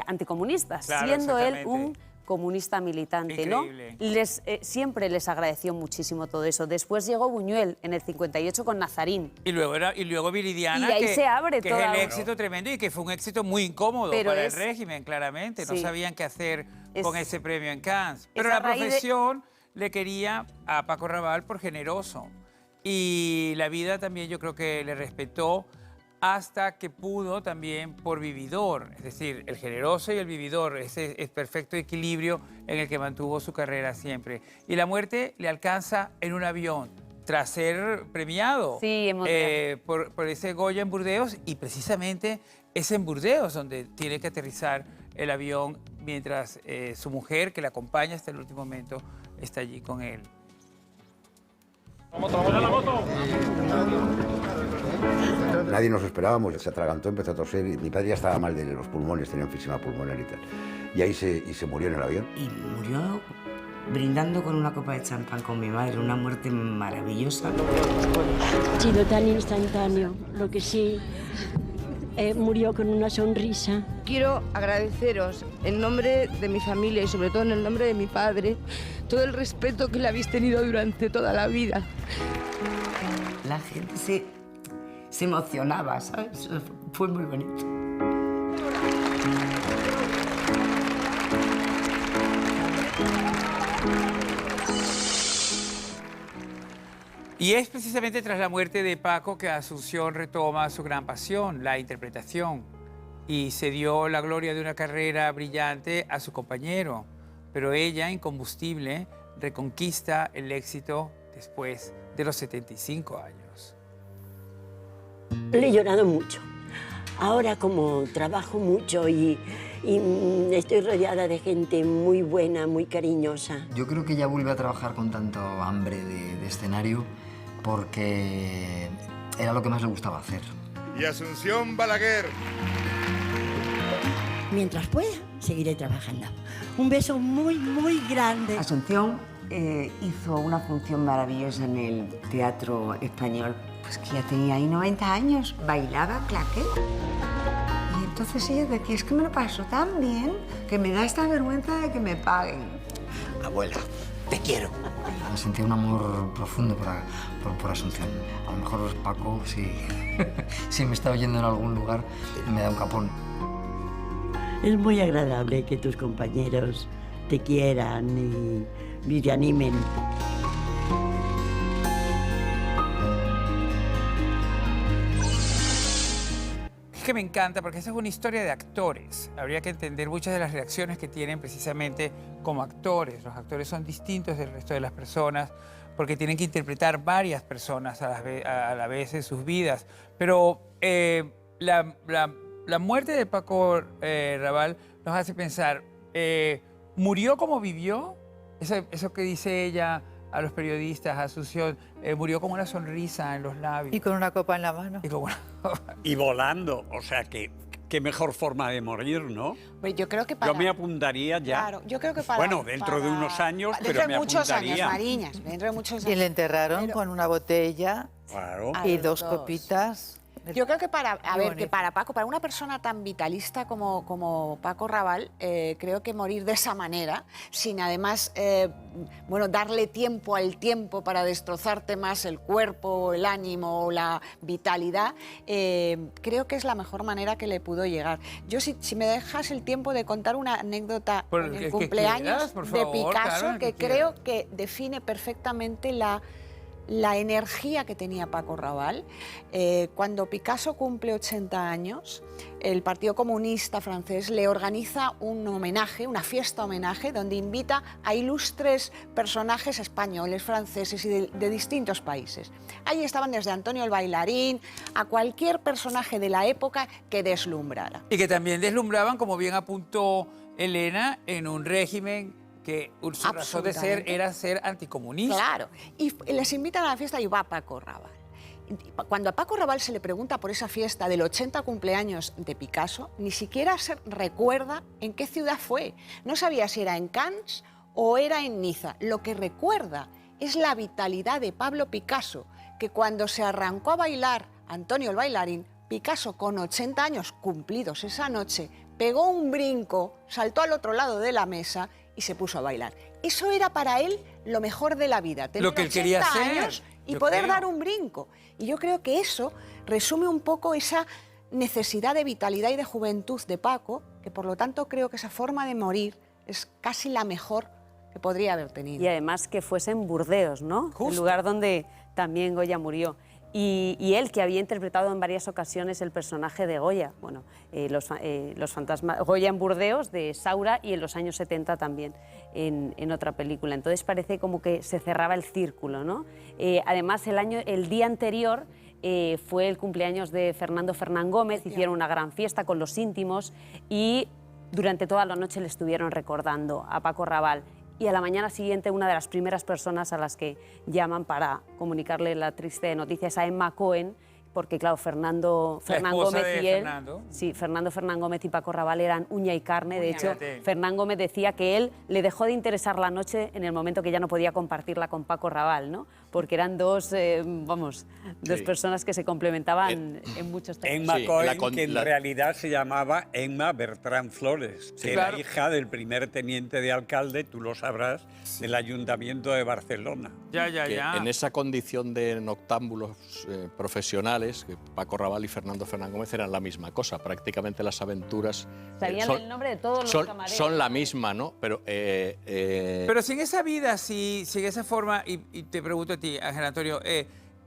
anticomunistas, Claro, siendo él exactamente. un comunista militante, Increíble. ¿no? Siempre les agradeció muchísimo todo eso. Después llegó Buñuel en el 58 con Nazarín. Y luego Viridiana, Y ahí que, se abre que toda- es el éxito tremendo y que fue un éxito muy incómodo Pero para es- el régimen, claramente. No Sí. sabían qué hacer Es- con ese premio en Cannes. Pero es a la raíz de- profesión le quería a Paco Raval por generoso. Y la vida también yo creo que le respetó hasta que pudo también por vividor. Es decir, el generoso y el vividor, ese es perfecto equilibrio en el que mantuvo su carrera siempre. Y la muerte le alcanza en un avión tras ser premiado Sí, en Montreal. por ese Goya en Burdeos, y precisamente es en Burdeos donde tiene que aterrizar el avión mientras su mujer, que le acompaña hasta el último momento, está allí con él. Nadie nos esperábamos, se atragantó, empezó a toser y mi padre ya estaba mal de los pulmones, tenía enfisema pulmonar y tal. Y ahí se murió en el avión. Y murió brindando con una copa de champán con mi madre, una muerte maravillosa. Ha sido tan instantáneo, lo que sí, murió con una sonrisa. Quiero agradeceros en nombre de mi familia y sobre todo en el nombre de mi padre todo el respeto que le habéis tenido durante toda la vida. La gente se emocionaba, ¿sabes? Fue muy bonito. Y es precisamente tras la muerte de Paco que Asunción retoma su gran pasión, la interpretación, y se dio la gloria de una carrera brillante a su compañero, pero ella, incombustible, reconquista el éxito después de los 75 años. Le he llorado mucho. Ahora como trabajo mucho y estoy rodeada de gente muy buena, muy cariñosa. Yo creo que ella vuelve a trabajar con tanto hambre de escenario porque era lo que más le gustaba hacer. Y Asunción Balaguer. Mientras pueda, seguiré trabajando. Un beso muy, muy grande. Asunción hizo una función maravillosa en el Teatro Español, pues que ya tenía ahí 90 años, bailaba claqué. Y entonces ella decía, es que me lo paso tan bien que me da esta vergüenza de que me paguen. Abuela, te quiero. Sentía un amor profundo por Asunción. A lo mejor Paco, si me está oyendo en algún lugar, me da un capón. Es muy agradable que tus compañeros te quieran y te animen. Es que me encanta porque esa es una historia de actores. Habría que entender muchas de las reacciones que tienen precisamente como actores. Los actores son distintos del resto de las personas porque tienen que interpretar varias personas a la vez en sus vidas. Pero la muerte de Paco Raval nos hace pensar, ¿murió como vivió? Eso que dice ella, a los periodistas, Asunción, murió con una sonrisa en los labios. Y con una copa en la mano. Y, con una... y volando, o sea que qué mejor forma de morir, ¿no? Pues yo creo que para... Yo me apuntaría ya. Claro, yo creo que para... Bueno, dentro de unos años, dentro pero de me muchos apuntaría. años, Mariñas, dentro de muchos años. Y le enterraron con una botella claro. y los dos dos. copitas. Yo creo que para, a ver, bonito. que para Paco, para una persona tan vitalista como Paco Raval, creo que morir de esa manera, sin además, bueno, darle tiempo al tiempo para destrozarte más el cuerpo, el ánimo, la vitalidad, creo que es la mejor manera que le pudo llegar. Yo, si me dejas el tiempo de contar una anécdota en el cumpleaños por de favor, Picasso, claro, que creo que define perfectamente la energía que tenía Paco Raval. Cuando Picasso cumple 80 años, el Partido Comunista francés le organiza un homenaje, una fiesta homenaje, donde invita a ilustres personajes españoles, franceses y de distintos países. Ahí estaban desde Antonio el Bailarín a cualquier personaje de la época que deslumbrara. Y que también deslumbraban, como bien apuntó Elena, en un régimen que su razón de ser era ser anticomunista. Claro, y les invitan a la fiesta y va Paco Raval. Cuando a Paco Raval se le pregunta por esa fiesta del 80 cumpleaños de Picasso, ni siquiera se recuerda en qué ciudad fue. No sabía si era en Cannes o era en Niza. Lo que recuerda es la vitalidad de Pablo Picasso, que cuando se arrancó a bailar Antonio el Bailarín, Picasso, con 80 años cumplidos esa noche, pegó un brinco, saltó al otro lado de la mesa y se puso a bailar. Eso era para él lo mejor de la vida, tener Lo que él quería 80 hacer, años y yo poder creo. dar un brinco. Y yo creo que eso resume un poco esa necesidad de vitalidad y de juventud de Paco, que por lo tanto creo que esa forma de morir es casi la mejor que podría haber tenido. Y además que fuese en Burdeos, ¿no? El lugar donde también Goya murió. Y él, que había interpretado en varias ocasiones el personaje de Goya, bueno, los fantasmas, Goya en Burdeos, de Saura, y en los años 70 también en otra película. Entonces parece como que se cerraba el círculo, ¿no? Además, el día anterior fue el cumpleaños de Fernando Fernán Gómez, hicieron una gran fiesta con los íntimos y durante toda la noche le estuvieron recordando a Paco Raval. Y a la mañana siguiente, una de las primeras personas a las que llaman para comunicarle la triste noticia es a Emma Cohen, porque claro, Fernando Gómez y él, sí, Fernando Fernán Gómez y Paco Raval eran uña y carne. De hecho, Fernán Gómez decía que él le dejó de interesar la noche en el momento que ya no podía compartirla con Paco Raval, ¿no? Porque eran dos personas que se complementaban en muchos términos. Emma Cohen, que en realidad se llamaba Emma Bertrán Flores, que era hija del primer teniente de alcalde, tú lo sabrás, del Ayuntamiento de Barcelona. Que en esa condición de noctámbulos profesionales, que Paco Raval y Fernando Fernán Gómez eran la misma cosa, prácticamente las aventuras Sabían el nombre de todos los camareros. son la misma, ¿no? Pero si en esa vida, si en esa forma, y te pregunto a ti, Ángel Antonio,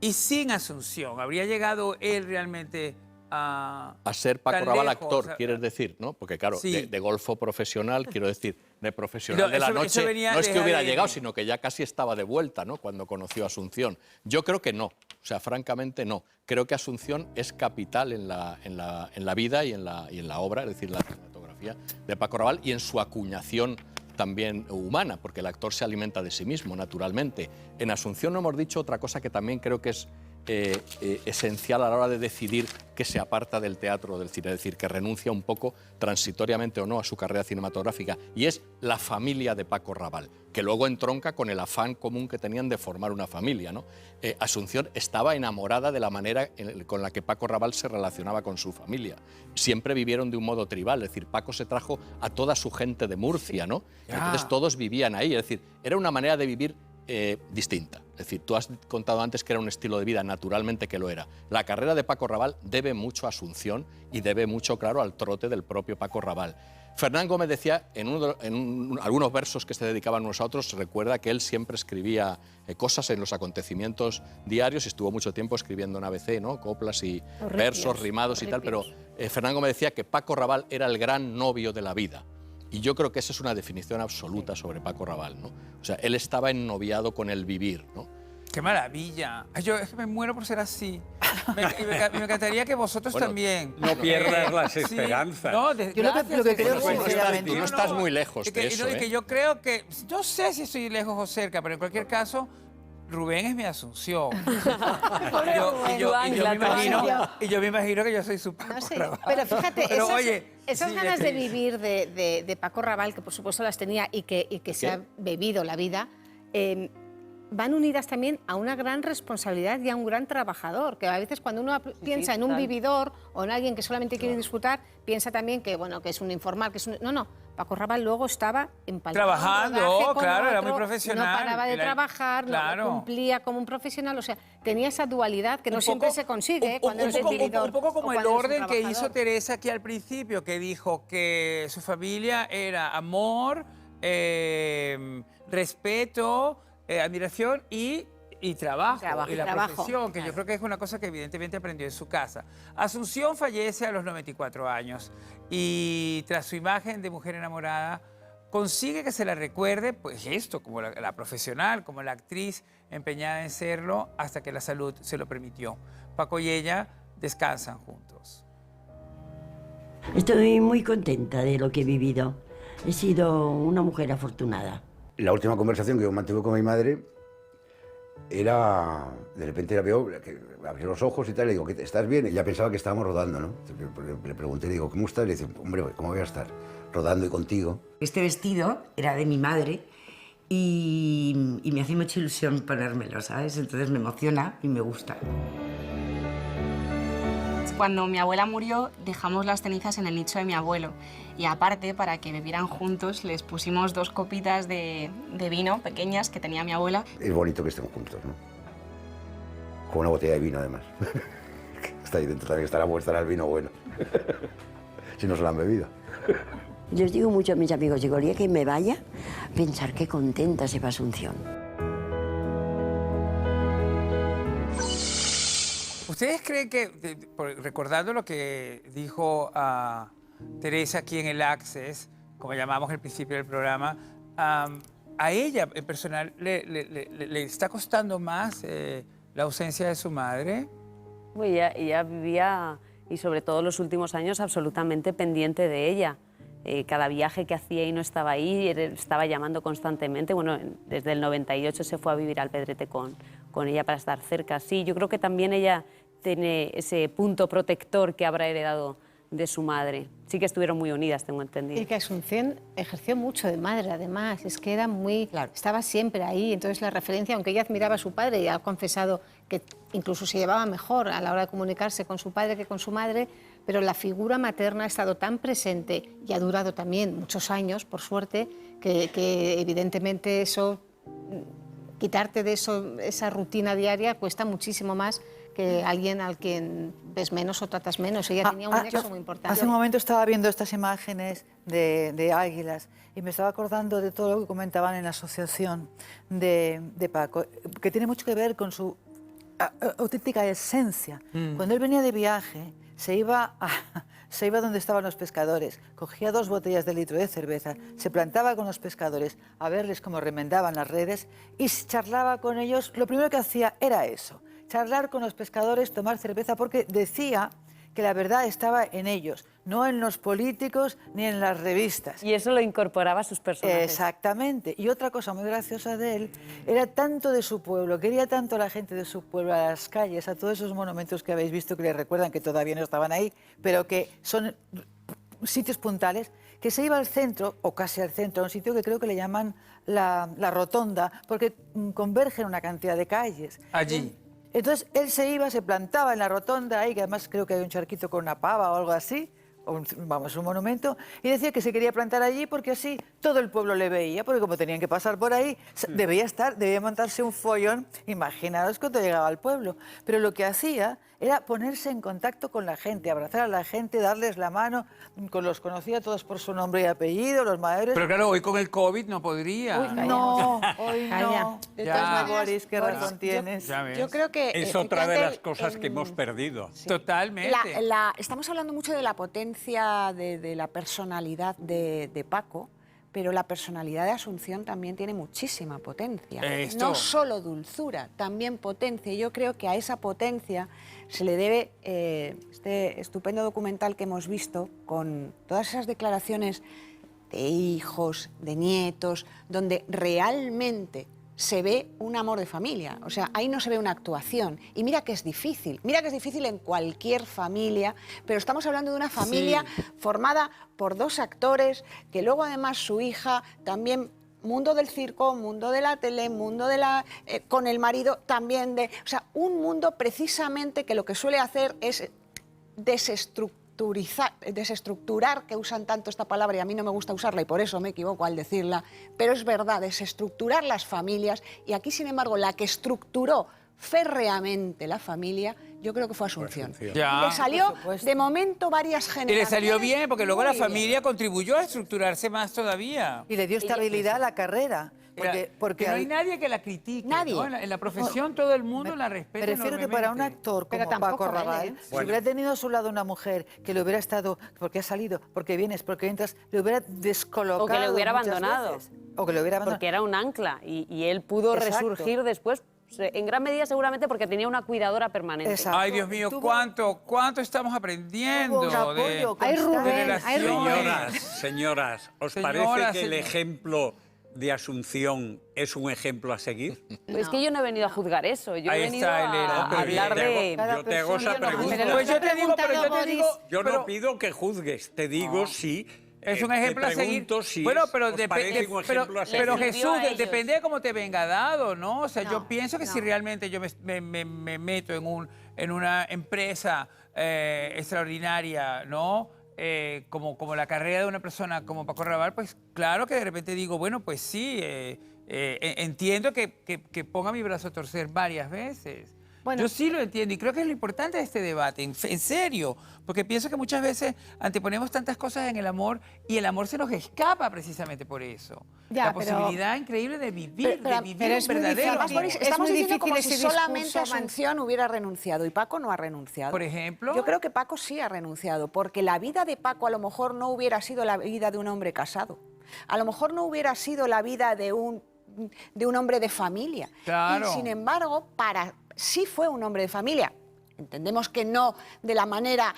y sin Asunción, ¿habría llegado él realmente a ser Paco tan Raval lejos? actor, quieres decir, ¿no? Porque claro, Sí. de golfo profesional, quiero decir, de profesional No, de la eso noche, venía no es de que hubiera ADN. llegado, sino que ya casi estaba de vuelta, ¿no? Cuando conoció a Asunción. Yo creo que no, o sea, francamente no. Creo que Asunción es capital en la vida y en la obra, es decir, la cinematografía de Paco Raval y en su acuñación también humana, porque el actor se alimenta de sí mismo, naturalmente. En Asunción no hemos dicho otra cosa que también creo que es esencial a la hora de decidir que se aparta del teatro o del cine, es decir, que renuncia un poco, transitoriamente o no, a su carrera cinematográfica, y es la familia de Paco Raval, que luego entronca con el afán común que tenían de formar una familia, ¿no? Asunción estaba enamorada de la manera con la que Paco Raval se relacionaba con su familia. Siempre vivieron de un modo tribal, es decir, Paco se trajo a toda su gente de Murcia, ¿no? Entonces todos vivían ahí, es decir, era una manera de vivir distinta. Es decir, tú has contado antes que era un estilo de vida, naturalmente que lo era. La carrera de Paco Raval debe mucho a Asunción y debe mucho, claro, al trote del propio Paco Raval. Fernán Gómez decía, en algunos versos que se dedicaban unos a otros, recuerda que él siempre escribía cosas en los acontecimientos diarios y estuvo mucho tiempo escribiendo en ABC, ¿no? Coplas y versos rimados y tal, pero Fernán Gómez decía que Paco Raval era el gran novio de la vida. Y yo creo que esa es una definición absoluta sobre Paco Raval, ¿no? O sea, él estaba ennoviado con el vivir, ¿no? ¡Qué maravilla! Ay, yo es que me muero por ser así. me encantaría que vosotros también. No pierdas las esperanzas. No, Yo lo que creo sinceramente... No estás muy lejos de eso, y que yo creo que, no sé si estoy lejos o cerca, pero en cualquier caso, Rubén es mi Asunción. Y yo me imagino que yo soy su Paco Rabanne. Pero fíjate, Pero, esas, oye, esas sí, ganas de vivir de Paco Rabanne, que por supuesto las tenía y que se ha bebido la vida, van unidas también a una gran responsabilidad y a un gran trabajador, que a veces cuando uno piensa en un vividor o en alguien que solamente quiere disfrutar, piensa también que, bueno, que es un informal, que es un... No, Paco Rabanne luego estaba empalmado. Trabajando, claro, era muy profesional. No paraba de trabajar, claro. no cumplía como un profesional, o sea, tenía esa dualidad que no siempre se consigue cuando eres un vividor. Un poco como o el cuando eres un orden que hizo trabajador. Teresa aquí al principio, que dijo que su familia era amor, respeto, admiración y trabajo, y la profesión, que yo creo que es una cosa que evidentemente aprendió en su casa. Asunción fallece a los 94 años y tras su imagen de mujer enamorada consigue que se la recuerde, pues esto, como la profesional, como la actriz empeñada en serlo, hasta que la salud se lo permitió. Paco y ella descansan juntos. Estoy muy contenta de lo que he vivido. He sido una mujer afortunada. La última conversación que yo mantuve con mi madre era, de repente la veo, que abrió los ojos y tal, le digo, ¿estás bien? Ella pensaba que estábamos rodando, ¿no? Le pregunté, le digo, ¿cómo estás? Le dice, hombre, ¿cómo voy a estar? Rodando y contigo. Este vestido era de mi madre y me hace mucha ilusión ponérmelo, ¿sabes? Entonces me emociona y me gusta. Cuando mi abuela murió, dejamos las cenizas en el nicho de mi abuelo. Y aparte, para que bebieran juntos, les pusimos 2 copitas de vino pequeñas que tenía mi abuela. Es bonito que estén juntos, ¿no? Con una botella de vino, además. Está ahí dentro también, estará el vino bueno. Si no se lo han bebido. Les digo mucho a mis amigos, digo, el día que me vaya, pensar qué contenta se va Asunción. ¿Ustedes creen que, recordando lo que dijo Teresa aquí en el Access, como llamamos al principio del programa, a ella en personal le está costando más la ausencia de su madre? Pues ella vivía, y sobre todo los últimos años, absolutamente pendiente de ella. Cada viaje que hacía y no estaba ahí, estaba llamando constantemente. Bueno, desde el 98 se fue a vivir al Pedrete con ella para estar cerca. Sí, yo creo que también ella tiene ese punto protector que habrá heredado de su madre. Sí que estuvieron muy unidas, tengo entendido. Y que Asunción ejerció mucho de madre, además. Es que era muy... Estaba siempre ahí. Entonces la referencia, aunque ella admiraba a su padre y ha confesado que incluso se llevaba mejor a la hora de comunicarse con su padre que con su madre, pero la figura materna ha estado tan presente y ha durado también muchos años, por suerte, que evidentemente eso, quitarte de eso, esa rutina diaria, cuesta muchísimo más que alguien al quien ves menos o tratas menos. Ella tenía un nexo muy importante. Hace un momento estaba viendo estas imágenes de águilas y me estaba acordando de todo lo que comentaban en la asociación de Paco, que tiene mucho que ver con su auténtica esencia. Cuando él venía de viaje, se iba donde estaban los pescadores, cogía 2 botellas de litro de cerveza, se plantaba con los pescadores a verles cómo remendaban las redes y charlaba con ellos. Lo primero que hacía era eso, charlar con los pescadores, tomar cerveza, porque decía que la verdad estaba en ellos, no en los políticos ni en las revistas. Y eso lo incorporaba a sus personajes. Exactamente. Y otra cosa muy graciosa de él, era tanto de su pueblo, quería tanto a la gente de su pueblo, a las calles, a todos esos monumentos que habéis visto que le recuerdan que todavía no estaban ahí, pero que son sitios puntales, que se iba al centro, o casi al centro, a un sitio que creo que le llaman la Rotonda, porque convergen una cantidad de calles. Allí. Entonces él se iba, se plantaba en la rotonda ahí, que además creo que hay un charquito con una pava o algo así, un monumento, y decía que se quería plantar allí porque así todo el pueblo le veía, porque como tenían que pasar por ahí, debía montarse un follón, imaginaos cuando llegaba al pueblo. Pero lo que hacía era ponerse en contacto con la gente, abrazar a la gente, darles la mano, los conocía todos por su nombre y apellido, los mayores. Pero claro, hoy con el COVID no podría. Hoy no, hoy no. De todas maneras, Boris, qué razón tienes. Yo creo que... Es otra de las cosas que hemos perdido. Sí. Totalmente. Estamos hablando mucho de la potencia de la personalidad de Paco, pero la personalidad de Asunción también tiene muchísima potencia. Esto. No solo dulzura, también potencia. Yo creo que a esa potencia se le debe este estupendo documental que hemos visto con todas esas declaraciones de hijos, de nietos, donde realmente se ve un amor de familia. O sea, ahí no se ve una actuación. Y mira que es difícil en cualquier familia, pero estamos hablando de una familia formada por 2 actores, que luego además su hija también, mundo del circo, mundo de la tele, mundo de la... con el marido también de... O sea, un mundo precisamente que lo que suele hacer es desestructurar, que usan tanto esta palabra y a mí no me gusta usarla y por eso me equivoco al decirla, pero es verdad, desestructurar las familias, y aquí, sin embargo, la que estructuró férreamente la familia, yo creo que fue Asunción. Ya. Y le salió, de momento, varias Y generaciones. le salió bien, porque luego Muy la bien. familia contribuyó a estructurarse más todavía. Y le dio estabilidad a la carrera. Porque que no hay nadie que la critique. Nadie. ¿no? En la profesión todo el mundo la respeta. Me refiero que para un actor como Paco Rabanne, si hubiera tenido a su lado una mujer que le hubiera estado, porque has salido, porque vienes, porque entras, le hubiera descolocado. O que le hubiera muchas abandonado. veces. O que le hubiera abandonado. Porque era un ancla y él pudo Exacto. resurgir después, en gran medida seguramente porque tenía una cuidadora permanente. Ay, Dios mío, cuánto estamos aprendiendo de relaciones. Señoras, ¿os Señoras, parece que el señor. ejemplo de Asunción es un ejemplo a seguir? Es que yo no he venido a juzgar eso, yo Ahí he venido está, a Elena. Pero hablar de... yo te hago esa pregunta. Pues yo te digo, pero yo te digo... Yo no pido que juzgues, te digo si... Es un ejemplo te a seguir. pregunto si Bueno, es- pero, os parece un ejemplo a seguir. pero Jesús, depende de cómo te venga dado, ¿no? O sea, yo pienso que si realmente yo me meto en una empresa extraordinaria, ¿no? Como la carrera de una persona como Paco Rabanne, pues claro que de repente digo, bueno, pues sí, entiendo que ponga mi brazo a torcer varias veces. Bueno. Yo sí lo entiendo y creo que es lo importante de este debate, en serio, porque pienso que muchas veces anteponemos tantas cosas en el amor y el amor se nos escapa precisamente por eso. Ya, la pero- posibilidad increíble de vivir, Pero de vivir es un muy verdadero difícil. amor. Boris, estamos muy diciendo como difícil si ese solamente discurso, Asunción hubiera renunciado y Paco no ha renunciado. Por ejemplo. Yo creo que Paco sí ha renunciado, porque la vida de Paco a lo mejor no hubiera sido la vida de un hombre casado. A lo mejor no hubiera sido la vida de un hombre de familia. Claro. Y sin embargo, sí fue un hombre de familia. Entendemos que no de la manera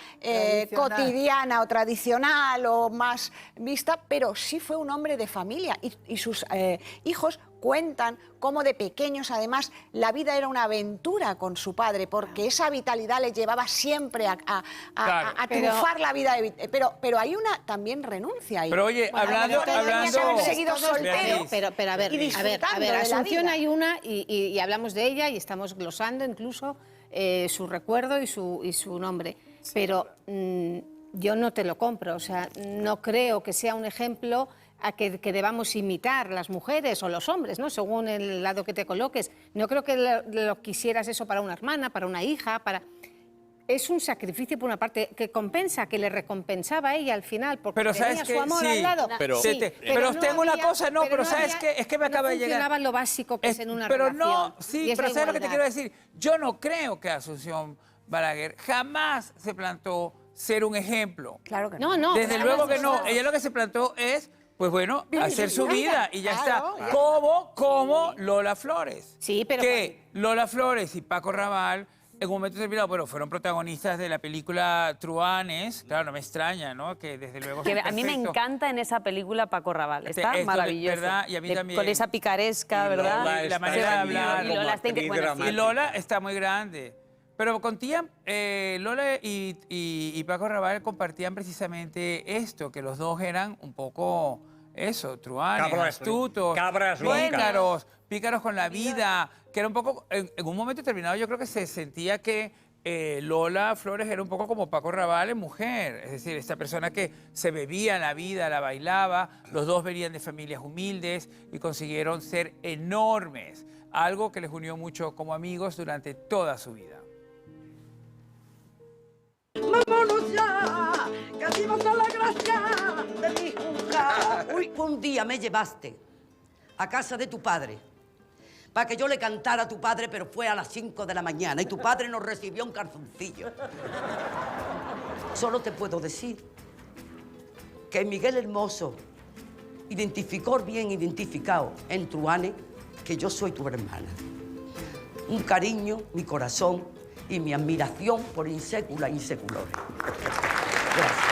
cotidiana o tradicional o más vista, pero sí fue un hombre de familia y sus hijos cuentan cómo de pequeños, además, la vida era una aventura con su padre, porque esa vitalidad le llevaba siempre a triunfar la vida. Pero hay una también renuncia ahí. Pero oye, hablando... haber seguido soltero. Pero a ver, y disfrutando de la Asunción vida. hay una y hablamos de ella y estamos glosando incluso su recuerdo y su nombre. Pero yo no te lo compro, o sea, no creo que sea un ejemplo a que debamos imitar las mujeres o los hombres, ¿no? Según el lado que te coloques. No creo que lo quisieras eso para una hermana, para una hija, para... Es un sacrificio por una parte que compensa, que le recompensaba a ella al final, porque Pero tenía sabes su que amor al lado. pero Sí, pero no tengo una había- cosa, no, pero sabes había- que es que me acaba de llegar. No funcionaba lo básico que es en una Pero relación. no, y sí, es pero la ¿sabes lo que te igualdad. quiero decir? Yo no creo que Asunción Balaguer jamás se plantó ser un ejemplo. Claro que no. No, Desde claro, luego que no. claro. Ella lo que se plantó es, pues bueno, hacer su vida y ya Claro, está. claro. Como Lola Flores. Sí, pero... Que Lola Flores y Paco Rabanne en un momento determinado, bueno, fueron protagonistas de la película Truanes. Claro, no me extraña, ¿no? Que desde luego... Que son a mí me perfectos. encanta en esa película Paco Rabanne, está Esto, maravilloso. ¿verdad? Y a mí también. Con esa picaresca, Y ¿verdad? Lola la manera de hablar. Y Lola está Y Lola está muy grande. Pero contían, Lola y Paco Rabanne compartían precisamente esto, que los dos eran un poco eso, truanes, astutos, pícaros con la vida, que era un poco, en un momento determinado yo creo que se sentía que Lola Flores era un poco como Paco Rabanne mujer, es decir, esta persona que se bebía la vida, la bailaba, los dos venían de familias humildes y consiguieron ser enormes, algo que les unió mucho como amigos durante toda su vida. Vámonos ya, que vimos a la gracia de mi hija. Uy, un día me llevaste a casa de tu padre para que yo le cantara a tu padre, pero fue a las 5 de la mañana y tu padre nos recibió un calzoncillo. Solo te puedo decir que Miguel Hermoso identificó bien identificado en Truane que yo soy tu hermana. Un cariño, mi corazón y mi admiración por insecula y seculores. Gracias.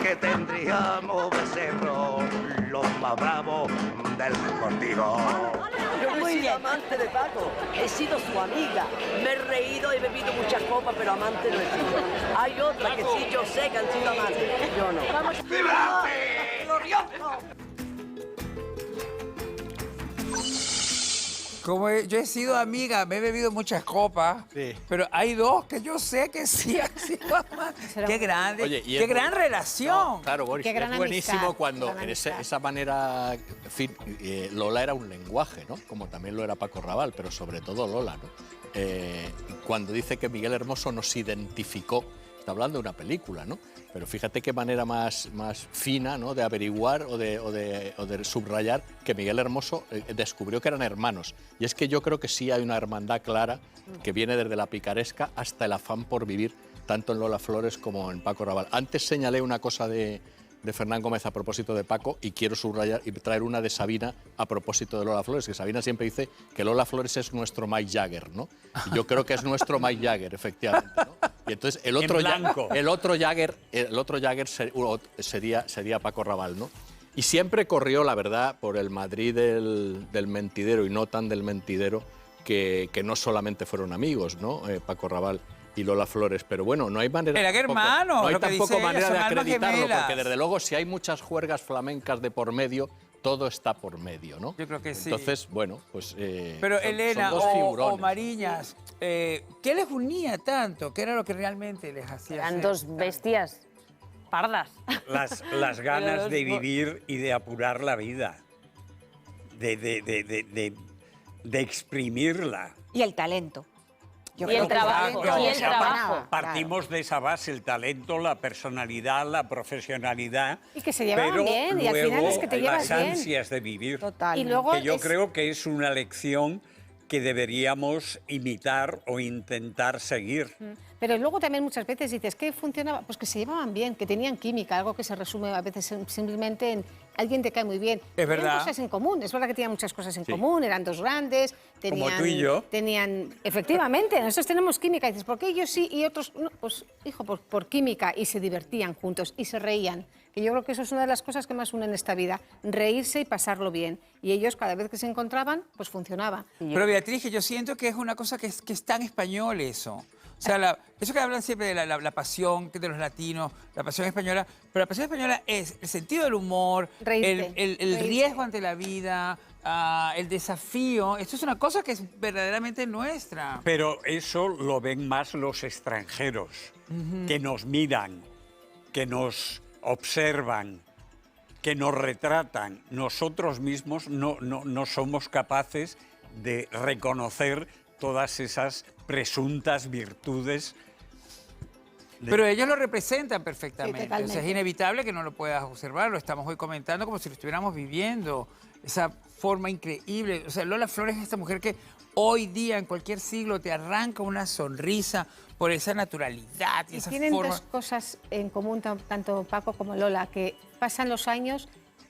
Que tendríamos becerros los más bravos del cortijo. Yo no he sido amante de Paco, he sido su amiga. Me he reído, he bebido muchas copas, pero amante no he sido. Hay otras que sí, yo sé que han sido amantes. Yo no. ¡Vamos! ¡Vibrante! ¡Glorioso! Como yo he sido amiga, me he bebido muchas copas, pero hay dos que yo sé que sí han sido amantes. Qué grande, Oye, y qué es gran relación. No, claro, Boris, Qué gran es buenísimo amistad, cuando gran en amistad. esa manera, en fin, Lola era un lenguaje, ¿no? Como también lo era Paco Raval, pero sobre todo Lola, ¿no? Cuando dice que Miguel Hermoso nos identificó, está hablando de una película, ¿no? Pero fíjate qué manera más fina, ¿no?, de averiguar o de subrayar que Miguel Hermoso descubrió que eran hermanos. Y es que yo creo que sí hay una hermandad clara que viene desde la picaresca hasta el afán por vivir, tanto en Lola Flores como en Paco Raval. Antes señalé una cosa de Fernán Gómez a propósito de Paco y quiero subrayar y traer una de Sabina a propósito de Lola Flores, que Sabina siempre dice que Lola Flores es nuestro Mike Jagger, ¿no? Y yo creo que es nuestro Mike Jagger, efectivamente, ¿no? Y entonces el otro Jagger sería Paco Raval, ¿no? Y siempre corrió, la verdad, por el Madrid del mentidero y no tan del mentidero, que no solamente fueron amigos, ¿no? Paco Raval y Lola Flores, pero bueno, no hay manera. Eran hermanos, no hay lo que tampoco dice ella, manera son de almas acreditarlo, gemelas. porque desde luego si hay muchas juergas flamencas de por medio, todo está por medio, ¿no? Yo creo que sí. Entonces, bueno, pues. Pero son Elena dos o figurones. Mariñas, ¿qué les unía tanto? ¿Qué era lo que realmente les hacía? Eran ser dos tan- bestias pardas. Las ganas de vivir y de apurar la vida, de exprimirla. Y el talento. Yo Y el creo que trabajo, talento y el no se trabajo. ganaba, Partimos de esa base, el talento, la personalidad, la profesionalidad. Y que se llevaban pero bien, y al final luego es que te llevas las bien. ansias de vivir. Y luego que yo es- creo que es una lección que deberíamos imitar o intentar seguir. Pero luego también muchas veces dices que funcionaba, pues que se llevaban bien, que tenían química, algo que se resume a veces simplemente en alguien te cae muy bien. Tenían verdad. cosas en común, es verdad que tenían muchas cosas en Sí. común, eran dos grandes, tenían... tú y yo. Tenían, efectivamente, nosotros tenemos química, y dices, ¿por qué ellos sí y otros no? Pues, hijo, por química, y se divertían juntos, y se reían. Que yo creo que eso es una de las cosas que más unen esta vida, reírse y pasarlo bien. Y ellos, cada vez que se encontraban, pues funcionaba. Pero Beatriz, que yo siento que es una cosa que es tan español eso. O sea, eso que hablan siempre de la pasión de los latinos, la pasión española, pero la pasión española es el sentido del humor, Reírte, el reírte. riesgo ante la vida, el desafío. Esto es una cosa que es verdaderamente nuestra. Pero eso lo ven más los extranjeros, Ujú. que nos miran, que nos observan, que nos retratan. Nosotros mismos no somos capaces de reconocer todas esas presuntas virtudes. Pero ellos lo representan perfectamente. Sí, totalmente. O sea, es inevitable que no lo puedas observar. Lo estamos hoy comentando como si lo estuviéramos viviendo. Esa forma increíble. O sea, Lola Flores es esta mujer que hoy día, en cualquier siglo, te arranca una sonrisa por esa naturalidad y Y esa tienen forma. dos cosas en común, tanto Paco como Lola, que pasan los años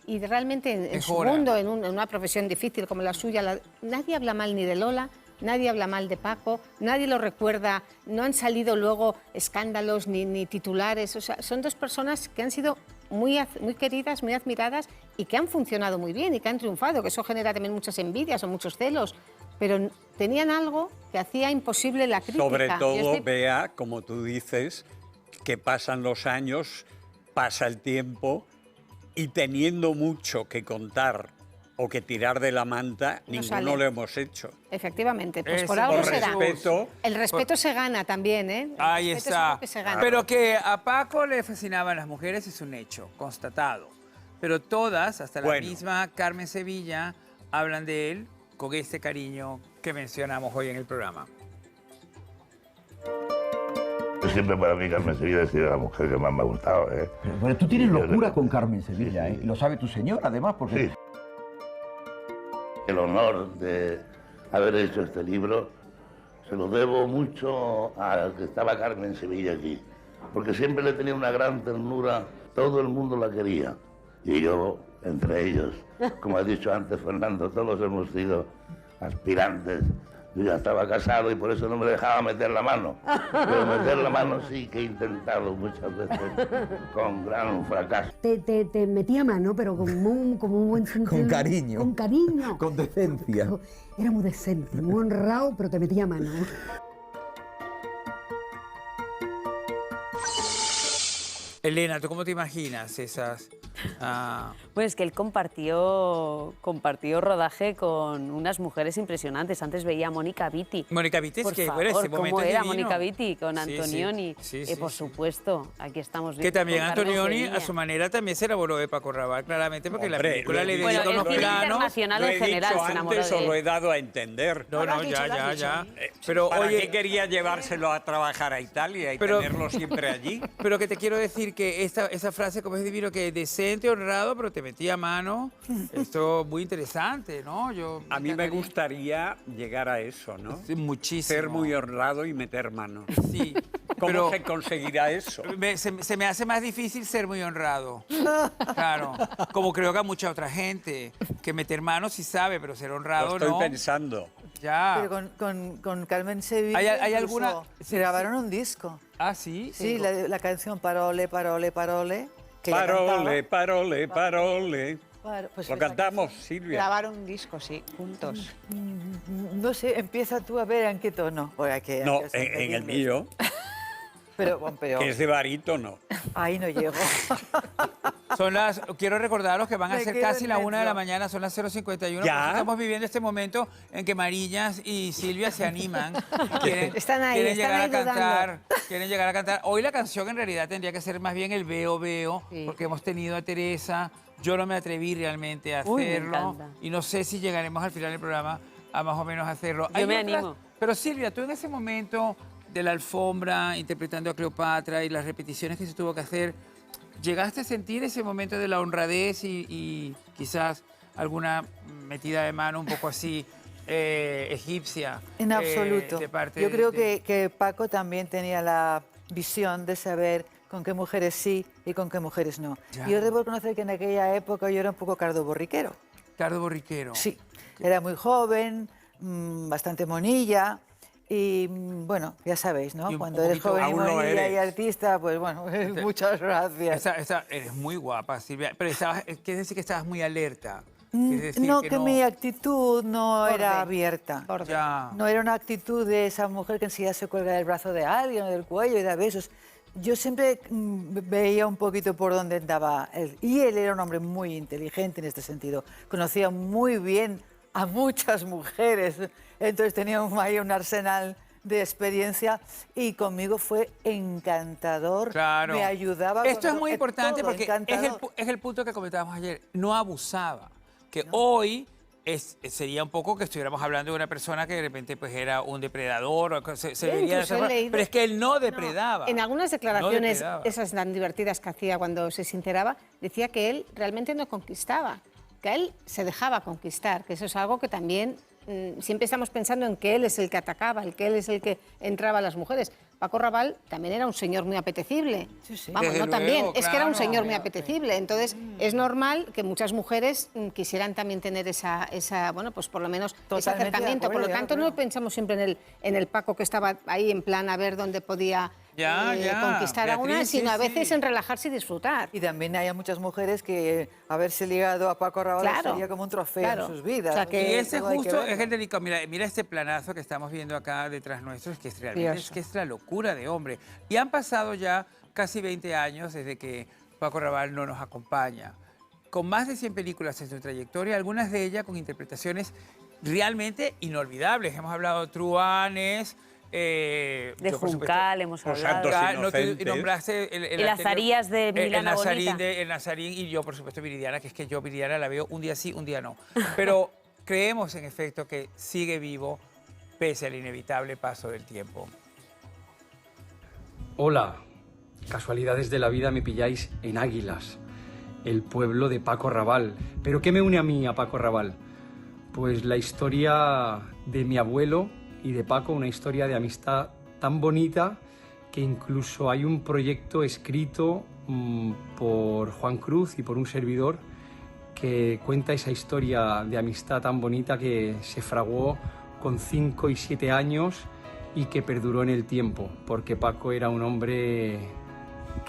y realmente en su Mejora. mundo, en una profesión difícil como la suya, nadie habla mal ni de Lola, nadie habla mal de Paco, nadie lo recuerda, no han salido luego escándalos ni titulares. O sea, son dos personas que han sido muy queridas, muy admiradas y que han funcionado muy bien y que han triunfado, que eso genera también muchas envidias o muchos celos, pero tenían algo que hacía imposible la crítica. Sobre Yo todo, estoy- Bea, como tú dices, que pasan los años, pasa el tiempo y teniendo mucho que contar o que tirar de la manta, No ninguno sale. lo hemos hecho. Efectivamente, pues Ese por algo por será. respeto. El respeto se gana también, ¿eh? El Ahí respeto es está. algo que se gana. Pero que a Paco le fascinaban las mujeres es un hecho, constatado. Pero todas, hasta la Bueno. misma Carmen Sevilla, hablan de él con este cariño que mencionamos hoy en el programa. Siempre para mí Carmen Sevilla ha sido la mujer que más me ha gustado, ¿eh? Pero tú tienes Y yo locura creo- con Carmen Sevilla, ¿eh? Y lo sabe tu señor, además, porque... Sí. El honor de haber hecho este libro se lo debo mucho al que estaba Carmen Sevilla aquí, porque siempre le tenía una gran ternura todo el mundo la quería. Y yo, entre ellos, como ha dicho antes Fernando, todos hemos sido aspirantes. Yo ya estaba casado y por eso no me dejaba meter la mano. Pero meter la mano sí que he intentado muchas veces, con gran fracaso. Te metía mano, pero como un buen sentido. Con cariño. Con cariño. Con decencia. Era muy decente, muy honrado, pero te metía mano. Elena, ¿tú cómo te imaginas esas? Pues es que él compartió rodaje con unas mujeres impresionantes. Antes veía a Mónica Vitti. Mónica Vitti, es por que favor, bueno, ese momento ¿cómo es era divino. Mónica Vitti con Sí, Antonioni? sí, Por supuesto, aquí estamos Que también con Carmen Antonioni, Sevilla. a su manera, también se enamoró de Paco Rabanne, claramente, porque la película le Bueno, dedica unos el cine planos. internacional en general se enamoró Antes os de lo él. he dado a entender. No, no, ya. Pero, ¿Para oye, qué quería llevárselo a trabajar a Italia y tenerlo siempre allí? Pero que te quiero decir que esa frase, como es divino, que decente, honrado, pero te metía mano, esto muy interesante, ¿no? A mí me gustaría llegar a eso, ¿no? Sí, muchísimo. Ser muy honrado y meter mano. Sí. ¿Cómo pero se conseguirá eso? Se me hace más difícil ser muy honrado. Claro. Como creo que a mucha otra gente, que meter mano sí sabe, pero ser honrado Lo no. estoy pensando. Ya. Pero con Carmen Sevilla ¿Hay incluso alguna- se grabaron un disco. Ah, ¿sí? Sí, la canción Parole, Parole, Parole. Que ella Parole, cantaba. parole, parole. Pues Lo esa cantamos, Silvia. Grabaron un disco, sí, juntos. No sé, empieza tú a ver en qué tono. No, en el mío, Pero, que es de barítono. ahí no llego. Quiero recordaros que van a Me ser quedo casi en la 1 de la medio. mañana, son las 0:51. Ya. Por eso estamos viviendo este momento en que Mariñas y Silvia se animan. Quieren, Están ahí, quieren están llegar ahí a cantar. dudando. Quieren llegar a cantar. Hoy la canción en realidad tendría que ser más bien el Veo Veo, porque hemos tenido a Teresa. Yo no me atreví realmente a Uy, me hacerlo. encanta. Y no sé si llegaremos al final del programa a más o menos hacerlo. Yo me otras- animo. Pero Silvia, tú en ese momento de la alfombra, interpretando a Cleopatra y las repeticiones que se tuvo que hacer, ¿llegaste a sentir ese momento de la honradez y quizás alguna metida de mano un poco así egipcia? En absoluto. De parte Yo creo de- que Paco también tenía la visión de saber con qué mujeres sí y con qué mujeres no. Ya. Y yo debo reconocer que en aquella época yo era un poco cardo borriquero. Cardo borriquero. Sí, era muy joven, bastante monilla. Y bueno, ya sabéis, ¿no? Y un Cuando eres poquito- joven y aún lo monilla y eres. artista, pues bueno, muchas gracias. Eres muy guapa, Silvia. Pero quiere decir que estabas muy alerta. Quiere decir No, que mi actitud no era abierta. Ya. No era una actitud de esa mujer que enseguida se cuelga del brazo de alguien o del cuello y da besos. Yo siempre veía un poquito por dónde andaba él. Y él era un hombre muy inteligente en este sentido. Conocía muy bien a muchas mujeres. Entonces tenía ahí un arsenal de experiencia y conmigo fue encantador. Claro. Me ayudaba. Esto con es muy todo, importante porque encantador. es el punto que comentábamos ayer. No abusaba. Que hoy sería un poco que estuviéramos hablando de una persona que de repente pues era un depredador. O se Yo vería de incluso esa he forma. leído- Pero es que él no depredaba. En algunas No declaraciones, depredaba. esas tan divertidas que hacía cuando se sinceraba, decía que él realmente no conquistaba, que a él se dejaba conquistar, que eso es algo que también siempre estamos pensando en que él es el que atacaba, el que él es el que entraba a las mujeres. Paco Rabanne también era un señor muy apetecible. Vamos, Desde no también, luego, es que era un claro. señor muy apetecible. Entonces, es normal que muchas mujeres quisieran también tener esa, bueno, pues por lo menos ese Totalmente de acercamiento. Por acuerdo, lo de tanto, acuerdo. no pensamos siempre en el Paco que estaba ahí en plan a ver dónde podía conquistar a una, Beatriz, sino a sí, veces sí. en relajarse y disfrutar. Y también hay muchas mujeres que haberse ligado a Paco Rabanne Claro, sería como un trofeo claro. en sus vidas. O sea, que Y ese Todo hay que justo verlo. es el delicado. Mira este planazo que estamos viendo acá detrás nuestro, es que es realmente Dios. es que es la locura de hombre. Y han pasado ya casi 20 años desde que Paco Rabanne no nos acompaña. Con más de 100 películas en su trayectoria, algunas de ellas con interpretaciones realmente inolvidables. Hemos hablado de Truanes, De yo, por supuesto, Juncal hemos por hablado. Juncal, no, tú Inocentes. nombraste El Azarías de Milana el Nazarín Bonita. el Nazarín y yo, por supuesto, Viridiana, que es que yo Viridiana la veo un día sí, un día no. Pero creemos, en efecto, que sigue vivo pese al inevitable paso del tiempo. Hola, casualidades de la vida me pilláis en Águilas, el pueblo de Paco Rabanne. ¿Pero qué me une a mí, a Paco Rabanne? Pues la historia de mi abuelo y de Paco, una historia de amistad tan bonita que incluso hay un proyecto escrito por Juan Cruz y por un servidor que cuenta esa historia de amistad tan bonita que se fraguó con 5 y 7 años y que perduró en el tiempo, porque Paco era un hombre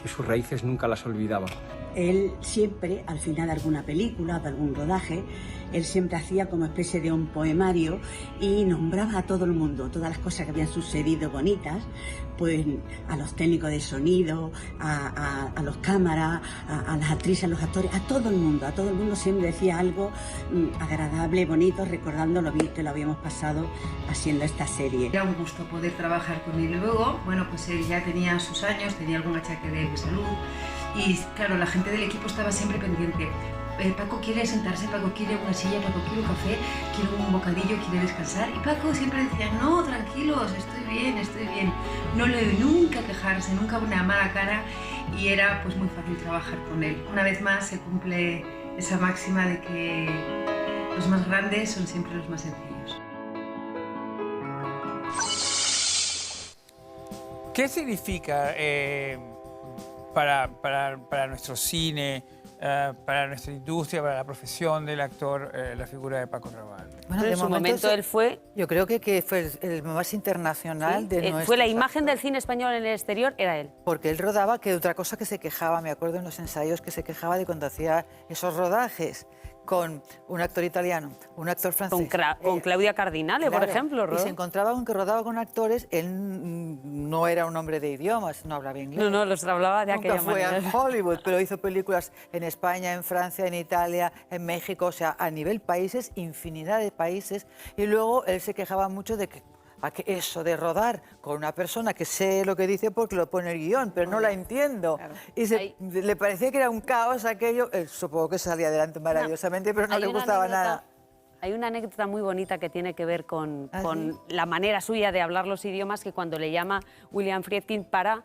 que sus raíces nunca las olvidaba. Él siempre, al final de alguna película, de algún rodaje, él siempre hacía como especie de un poemario y nombraba a todo el mundo, todas las cosas que habían sucedido bonitas, pues a los técnicos de sonido, a los cámaras, a las actrices, a los actores, a todo el mundo siempre decía algo agradable, bonito, recordando lo bien que lo habíamos pasado haciendo esta serie. Era un gusto poder trabajar con él. Y luego, bueno, pues él ya tenía sus años, tenía algún achaque de salud. Y claro, la gente del equipo estaba siempre pendiente. Paco quiere sentarse, Paco quiere una silla, Paco quiere un café, quiere un bocadillo, quiere descansar. Y Paco siempre decía, no, tranquilos, estoy bien, estoy bien. No le doy nunca quejarse, nunca una mala cara. Y era pues muy fácil trabajar con él. Una vez más se cumple esa máxima de que los más grandes son siempre los más sencillos. ¿Qué significa para nuestro cine, para nuestra industria, para la profesión del actor, la figura de Paco Rabanne? Bueno, en su momento él fue... Yo creo que fue el más internacional de nuestros fue la imagen actores. del cine español en el exterior, era él. Porque él rodaba, que otra cosa que se quejaba, me acuerdo en los ensayos que se quejaba de cuando hacía esos rodajes con un actor italiano, un actor francés. Con Claudia Cardinale, Claro, por ejemplo. y se encontraba con que rodaba con actores, él no era un hombre de idiomas, no hablaba inglés. No, los hablaba de aquella manera. Nunca fue a Hollywood, pero hizo películas en España, en Francia, en Italia, en México, o sea, a nivel países, infinidad de países. Y luego él se quejaba mucho de que eso de rodar con una persona que sé lo que dice porque lo pone el guión, pero no la entiendo. Claro. Y le parecía que era un caos aquello. Supongo que salía adelante maravillosamente, pero no le gustaba nada. Hay una anécdota muy bonita que tiene que ver con la manera suya de hablar los idiomas, que cuando le llama William Friedkin para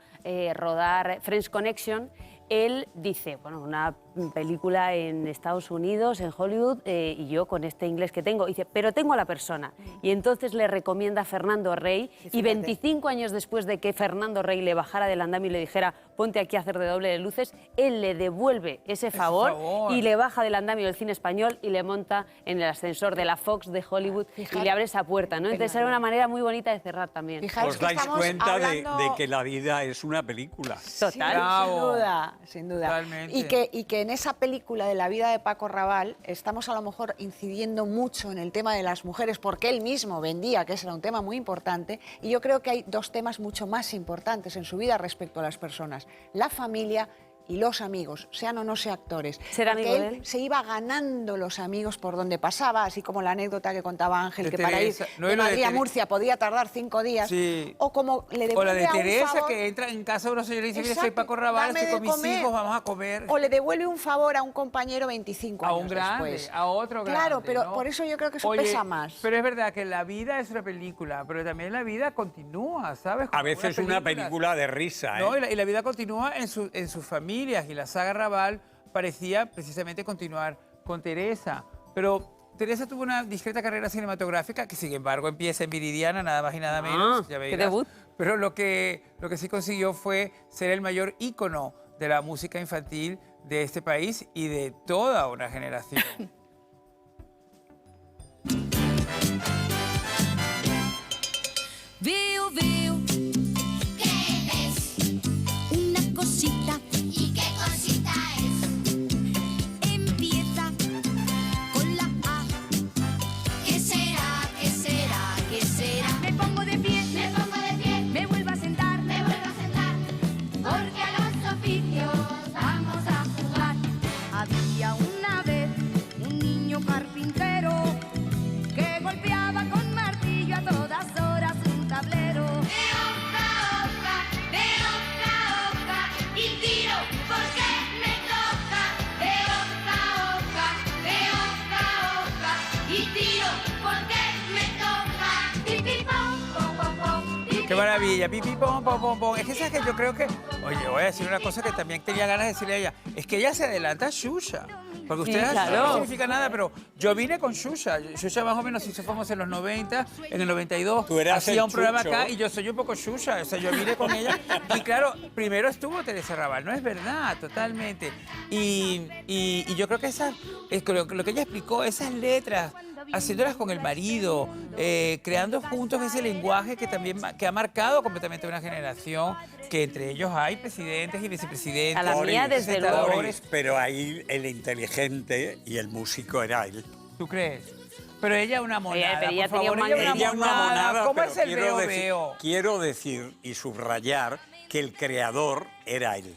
rodar French Connection, él dice, bueno, una película en Estados Unidos, en Hollywood, y yo con este inglés que tengo, dice, pero tengo a la persona. Y entonces le recomienda a Fernando Rey, y 25 años después de que Fernando Rey le bajara del andamio y le dijera, ponte aquí a hacer de doble de luces, él le devuelve ese favor y le baja del andamio del cine español y le monta en el ascensor de la Fox de Hollywood y le abre esa puerta, ¿no? Entonces era una manera muy bonita de cerrar también. Os dais cuenta de que la vida es una película. Total. Sin duda. Totalmente. Y que en esa película de la vida de Paco Rabanne estamos a lo mejor incidiendo mucho en el tema de las mujeres porque él mismo vendía que ese era un tema muy importante, y yo creo que hay dos temas mucho más importantes en su vida respecto a las personas: la familia y los amigos, sean o no sean actores. ¿Ser amigo de él? Se iba ganando los amigos por donde pasaba, así como la anécdota que contaba Ángel, que para ir de Madrid a Murcia podía tardar 5 días. Sí. O como le devuelve o la de a un Teresa, favor, que entra en casa de una señora y dice, mira, Exacto, soy Paco Rabanne, estoy con mis hijos, vamos a comer. O le devuelve un favor a un compañero 25 años a un grande, después. A otro grande. Claro, pero ¿no? por eso yo creo que eso Oye, pesa más. Pero es verdad que la vida es una película, pero también la vida continúa, ¿sabes? A veces una película de risa, ¿eh? No, y la vida continúa en sus familias, y la saga Raval parecía precisamente continuar con Teresa. Pero Teresa tuvo una discreta carrera cinematográfica que, sin embargo, empieza en Viridiana, nada más y nada menos. Ya qué debut. Pero lo que sí consiguió fue ser el mayor ícono de la música infantil de este país y de toda una generación. Veo, ¿qué ves? Una cosita. ¿Y qué cosita es? Empieza con la A. ¿Qué será? ¿Qué será? ¿Qué será? Me pongo de pie, me vuelvo a sentar, porque a los oficios vamos a jugar. Había una vez un niño carpintero que golpeaba con martillo a todas horas un tablero. De hoja a hoja, y tiro porque me toca. De hoja a hoja, y tiro porque me toca. Pipi pom, pom, pom, pom. Pipi, ¡Qué maravilla! Pipi, pom, pom, pom, pom. Es que, ¿sabes qué? Yo creo que... Oye, voy a decir una cosa que también tenía ganas de decirle a ella. Es que ella se adelanta a Xuxa. Porque Sí, ustedes claro. no significa nada, pero yo vine con Xuxa. Xuxa más o menos hizo famosa en los 90, en el 92. Tú eras hacía el un programa Chucho. acá y yo soy un poco Xuxa. O sea, yo vine con ella. Y claro, primero estuvo Teresa Raval, no es verdad, totalmente. Y yo creo que lo que ella explicó, esas letras, haciéndolas con el marido, creando juntos ese lenguaje que ha marcado completamente una generación, que entre ellos hay presidentes y vicepresidentes. A la mía, desde luego. Boris, pero ahí el inteligente y el músico era él. ¿Tú crees? Pero ella una monada, Pero ella por tenía favor, un ella una monada. ¿Cómo pero es el veo? quiero decir y subrayar que el creador era él.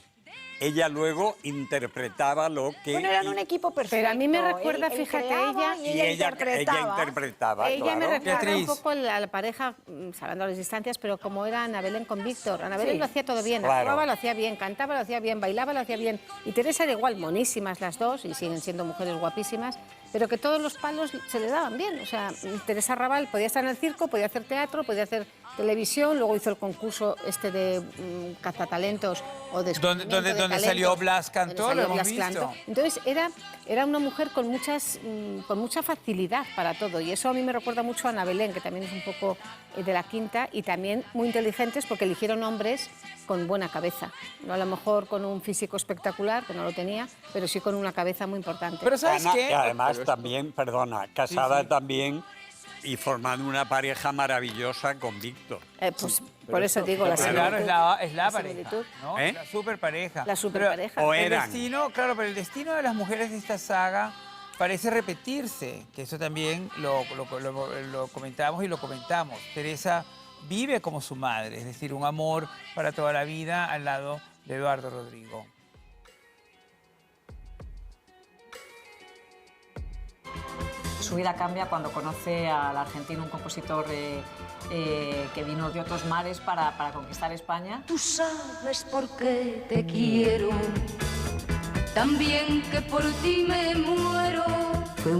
Ella luego interpretaba lo que... Bueno, eran un equipo perfecto. Pero a mí me recuerda, Él fíjate, creaba ella... y ella interpretaba, Ella claro. me recuerda Beatriz. un poco la pareja, salvando las distancias, pero como era Ana Belén con Víctor. Ana Belén Sí. lo hacía todo bien, Claro. actuaba, lo hacía bien, cantaba, lo hacía bien, bailaba, lo hacía bien. Y Teresa era igual, monísimas las dos, y siguen siendo mujeres guapísimas, pero que todos los palos se le daban bien. O sea, Teresa Raval podía estar en el circo, podía hacer teatro, podía hacer televisión, luego hizo el concurso este de cazatalentos o de Donde salió Blas Cantó, lo hemos visto. Entonces era una mujer con mucha facilidad para todo, y eso a mí me recuerda mucho a Ana Belén, que también es un poco de la quinta, y también muy inteligentes porque eligieron hombres con buena cabeza. No a lo mejor con un físico espectacular, que no lo tenía, pero sí con una cabeza muy importante. Pero ¿sabes Ana, qué? y además también, perdona, casada también y formando una pareja maravillosa con Víctor. Pues por eso digo, la Claro, es la pareja, similitud. ¿no? ¿Eh? La superpareja. La superpareja. Pero O el eran. destino, claro, pero el destino de las mujeres de esta saga parece repetirse, que eso también lo comentamos y lo comentamos. Teresa vive como su madre, es decir, un amor para toda la vida al lado de Eduardo Rodrigo. Su vida cambia cuando conoce al argentino, un compositor que vino de otros mares para conquistar España. Tú sabes por qué te quiero, también que por ti me muero. Fue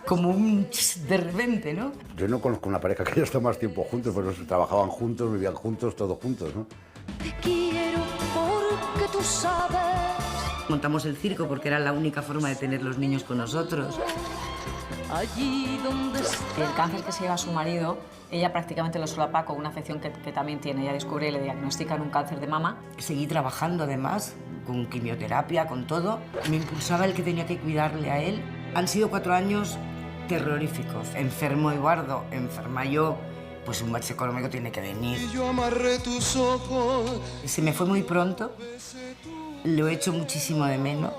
como un de repente, ¿no? Yo no conozco una pareja que haya estado más tiempo juntos, pero trabajaban juntos, vivían juntos, todo juntos, ¿no? Te quiero porque tú sabes. Montamos el circo porque era la única forma de tener los niños con nosotros. Allí donde El cáncer que se lleva a su marido, ella prácticamente lo solapa con una afección que también tiene. Ella descubre y le diagnostican un cáncer de mama. Seguí trabajando además, con quimioterapia, con todo. Me impulsaba el que tenía que cuidarle a él. Han sido 4 años terroríficos. Enfermo Eduardo, enferma yo. Pues un bache económico tiene que venir. Y yo amarré tus ojos. Se me fue muy pronto. Lo he hecho muchísimo de menos.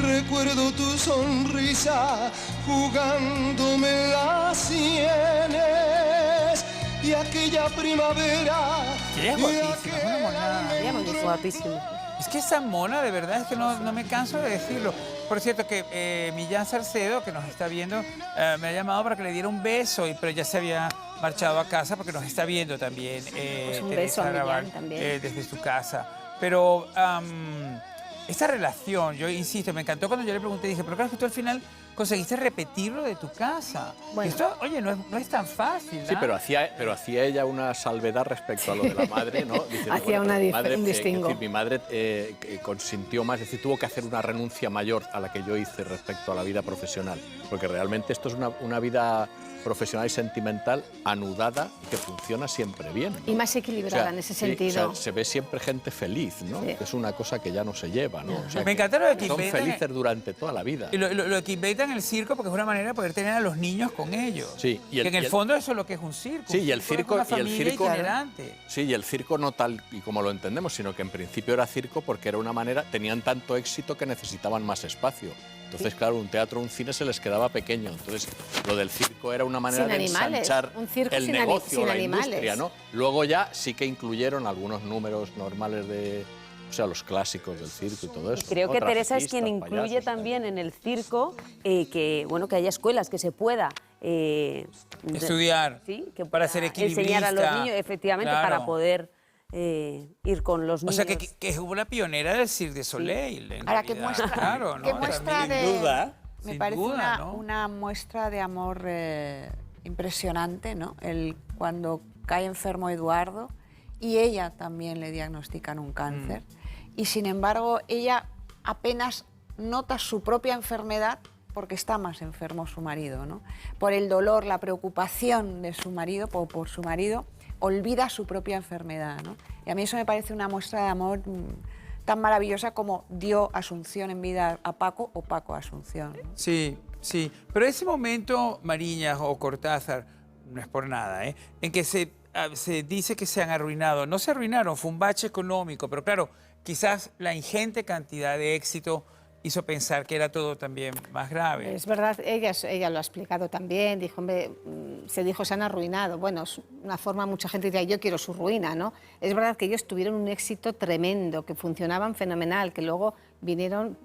Recuerdo tu sonrisa jugándome las sienes y aquella primavera. Ella es guapísima, es una monada. Ella es guapísima. Es que esa mona, de verdad, es que no me canso de decirlo. Por cierto, que Millán Salcedo, que nos está viendo, me ha llamado para que le diera un beso, pero ya se había marchado a casa porque nos está viendo también. Pues un Teresa beso a Millán Raval, también. desde su casa. Pero esta relación, yo insisto, me encantó cuando yo le pregunté, dije, pero claro que tú al final conseguiste repetirlo de tu casa. Bueno. Esto, oye, no es tan fácil. Sí, ¿ah? pero hacía ella una salvedad respecto a lo de la madre, ¿no? Diciendo, Hacía bueno, un es distingo. decir, mi madre consintió más, es decir, tuvo que hacer una renuncia mayor a la que yo hice respecto a la vida profesional, porque realmente esto es una vida profesional y sentimental anudada y que funciona siempre bien, ¿no? Y más equilibrada en ese sí, sentido. o sea, se ve siempre gente feliz, ¿no? Sí. Que es una cosa que ya no se lleva, ¿no? O sea, Me encanta lo de que son inventan- felices durante toda la vida. Y lo que inventan el circo porque es una manera de poder tener a los niños con ellos. Sí, que en el fondo eso es lo que es un circo. Sí, Un y el circo, es una familia itinerante. sí, y el circo no tal y como lo entendemos, sino que en principio era circo porque era una manera, tenían tanto éxito que necesitaban más espacio. Entonces, claro, un teatro, un cine se les quedaba pequeño. Entonces, lo del circo era una manera Sin de animales, ensanchar un circo el sin negocio, sin la animales. industria, ¿no? Luego ya sí que incluyeron algunos números normales de, o sea, los clásicos del circo y todo eso. Creo ¿no? que Teresa es quien Trapecistas, incluye payasos. también en el circo que haya escuelas, que se pueda Estudiar, sí, que para ser enseñar a los equilibrista. niños, efectivamente, Claro. para poder ir con los O niños. sea, que hubo la pionera del Cirque du Soleil. en Ahora, ¿qué realidad. muestra, Claro, ¿no? qué muestra También. de... Sin duda, me sin parece duda, ¿no? una muestra de amor impresionante, ¿no? Cuando cae enfermo Eduardo y ella también le diagnostican un cáncer. Y sin embargo, ella apenas nota su propia enfermedad porque está más enfermo su marido, ¿no? Por el dolor, la preocupación de su marido, por su marido, olvida su propia enfermedad, ¿no? Y a mí eso me parece una muestra de amor tan maravillosa como dio Asunción en vida a Paco o Paco a Asunción, ¿no? Sí, sí. Pero ese momento, Mariñas o Cortázar, no es por nada, ¿eh? En que se dice que se han arruinado. No se arruinaron, fue un bache económico, pero claro, quizás la ingente cantidad de éxito hizo pensar que era todo también más grave. Es verdad, ella lo ha explicado también, dijo, hombre, se han arruinado. Bueno, es una forma, mucha gente diría, yo quiero su ruina, ¿no? Es verdad que ellos tuvieron un éxito tremendo, que funcionaban fenomenal, que luego vinieron,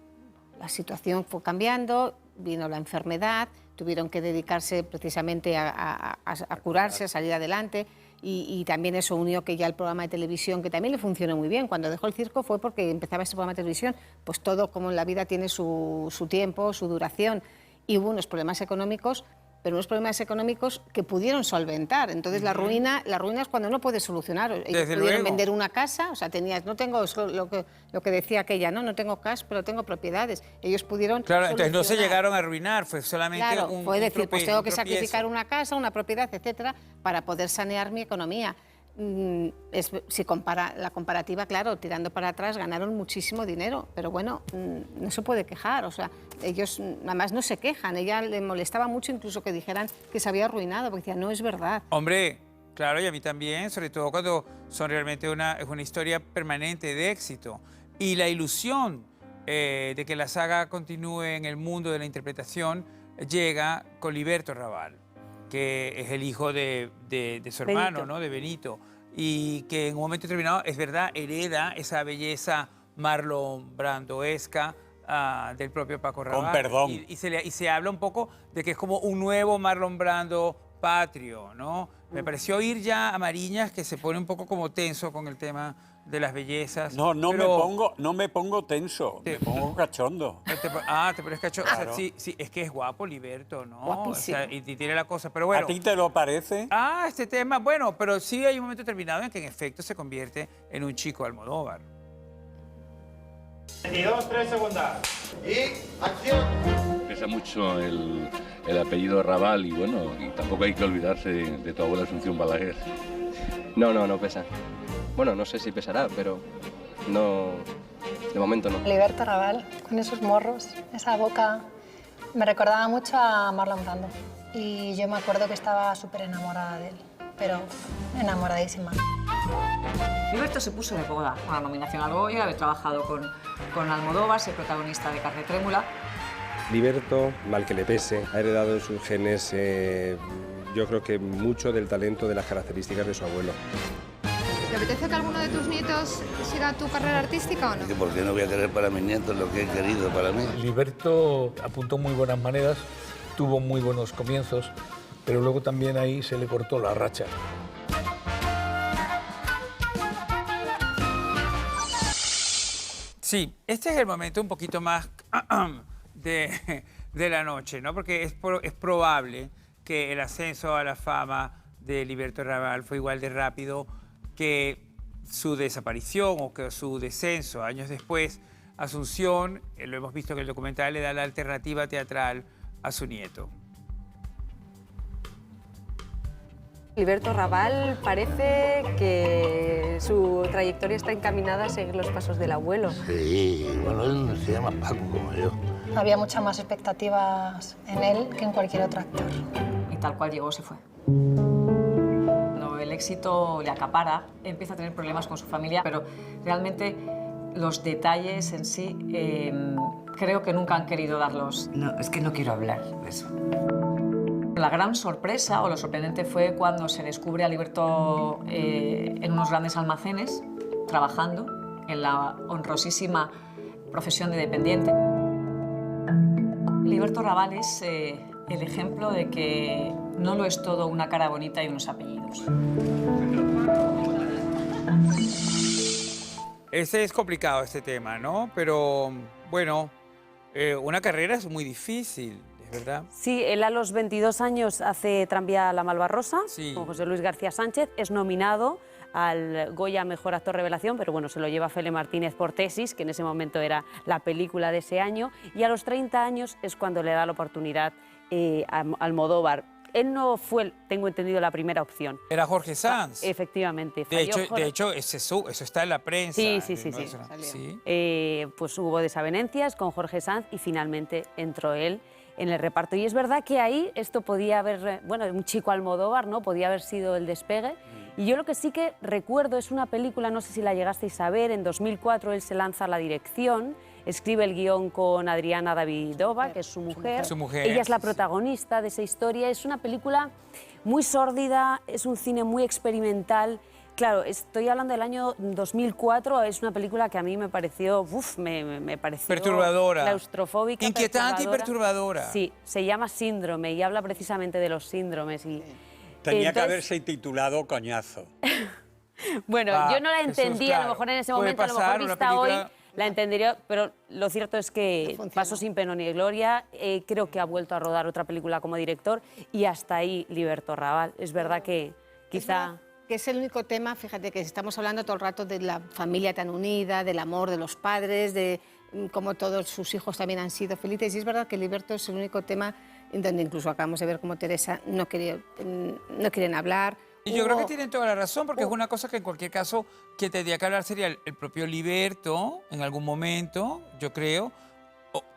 la situación fue cambiando, vino la enfermedad, tuvieron que dedicarse precisamente a curarse, a salir adelante. Y también eso unió que ya el programa de televisión, que también le funcionó muy bien. Cuando dejó el circo fue porque empezaba este programa de televisión, pues todo como en la vida tiene su tiempo, su duración. Y hubo unos problemas económicos, pero unos problemas económicos que pudieron solventar. Entonces la ruina es cuando no puedes solucionar. Ellos pudieron vender una casa, o sea, no tengo lo que decía aquella, no tengo cash, pero tengo propiedades. Ellos pudieron Claro, entonces no se solucionar. llegaron a arruinar, fue solamente Fue decir, pues tengo que tropiezo. sacrificar una casa, una propiedad, etcétera, para poder sanear mi economía. Si la comparativa, claro, tirando para atrás, ganaron muchísimo dinero, pero bueno, no se puede quejar, o sea, ellos además no se quejan, ella le molestaba mucho incluso que dijeran que se había arruinado, porque decía, no es verdad. Hombre, claro, y a mí también, sobre todo cuando son realmente es una historia permanente de éxito. Y la ilusión de que la saga continúe en el mundo de la interpretación llega con Liberto Raval, que es el hijo de su hermano, Benito. ¿no? De Benito, y que en un momento determinado, es verdad, hereda esa belleza Marlon Brandoesca del propio Paco Raval. Con perdón. Y se habla un poco de que es como un nuevo Marlon Brando patrio, ¿no? Me pareció oír ya a Mariñas que se pone un poco como tenso con el tema de las bellezas. No pero- me pongo tenso, me pongo cachondo. Te pones cachondo. Claro. O sea, sí, es que es guapo Liberto, ¿no? Guapísimo. O sea, y tiene la cosa, pero bueno. ¿A ti te lo parece? Este tema, bueno, pero sí hay un momento determinado en que en efecto se convierte en un chico Almodóvar. 22, 3 segundas. Y acción. Pesa mucho el apellido Raval y bueno, y tampoco hay que olvidarse de tu abuela Asunción Balaguer. No pesa. Bueno, no sé si pesará, pero no, de momento no. Liberto Raval, con esos morros, esa boca, me recordaba mucho a Marlon Brando. Y yo me acuerdo que estaba súper enamorada de él, pero enamoradísima. Liberto se puso de moda con la nominación al Goya, haber trabajado con Almodóvar, ser protagonista de Carne Trémula. Liberto, mal que le pese, ha heredado en sus genes, yo creo que mucho del talento, de las características de su abuelo. ¿Te apetece que alguno de tus nietos siga tu carrera artística o no? ¿Por qué no voy a querer para mis nietos lo que he querido para mí? Liberto apuntó muy buenas maneras, tuvo muy buenos comienzos, pero luego también ahí se le cortó la racha. Sí, este es el momento un poquito más de la noche, ¿no? Porque es probable que el ascenso a la fama de Liberto Raval fue igual de rápido que su desaparición o que su descenso. Años después, Asunción, lo hemos visto en el documental, le da la alternativa teatral a su nieto. Liberto Raval parece que su trayectoria está encaminada a seguir los pasos del abuelo. Sí, bueno, él se llama Paco como yo. Había muchas más expectativas en él que en cualquier otro actor. Y tal cual llegó, se fue. Cuando el éxito le acapara, empieza a tener problemas con su familia, pero realmente los detalles en sí creo que nunca han querido darlos. No, es que no quiero hablar de eso. La gran sorpresa o lo sorprendente fue cuando se descubre a Liberto en unos grandes almacenes, trabajando en la honrosísima profesión de dependiente. Liberto Raval es el ejemplo de que no lo es todo una cara bonita y unos apellidos. Ese es complicado, este tema, ¿no? Pero, bueno, una carrera es muy difícil, es ¿verdad? Sí, él a los 22 años hace Tranvía a la Malvarrosa, Sí. con José Luis García Sánchez, es nominado al Goya Mejor Actor Revelación, pero bueno, se lo lleva Fele Martínez por Tesis, que en ese momento era la película de ese año, y a los 30 años es cuando le da la oportunidad a Almodóvar. Él no fue, tengo entendido, la primera opción. Era Jorge Sanz. Efectivamente. De hecho eso está en la prensa. Sí. Sí. Pues hubo desavenencias con Jorge Sanz y finalmente entró él en el reparto. Y es verdad que ahí esto podía haber, bueno, un chico Almodóvar, ¿no? Podía haber sido el despegue. Y yo lo que sí que recuerdo es una película, no sé si la llegasteis a ver, en 2004 él se lanza a la dirección, escribe el guión con Adriana Davidova, que es su mujer. Ella es la protagonista de esa historia. Es una película muy sórdida, es un cine muy experimental. Claro, estoy hablando del año 2004, es una película que a mí me pareció, me pareció perturbadora, claustrofóbica, inquietante y perturbadora. Sí, se llama Síndrome y habla precisamente de los síndromes. Y, Tenía que haberse titulado Coñazo. Bueno, yo no la entendí, a lo mejor en ese momento, a lo mejor vista hoy la entendería, pero lo cierto es que pasó sin pena ni gloria. Creo que ha vuelto a rodar otra película como director y hasta ahí Liberto Raval. Es verdad que quizá... Que es el único tema, fíjate que estamos hablando todo el rato de la familia tan unida, del amor de los padres, de cómo todos sus hijos también han sido felices. Y es verdad que Liberto es el único tema en donde incluso acabamos de ver cómo Teresa no quieren hablar. Y yo creo que tienen toda la razón, porque es una cosa que en cualquier caso que tendría que hablar sería el propio Liberto en algún momento, yo creo,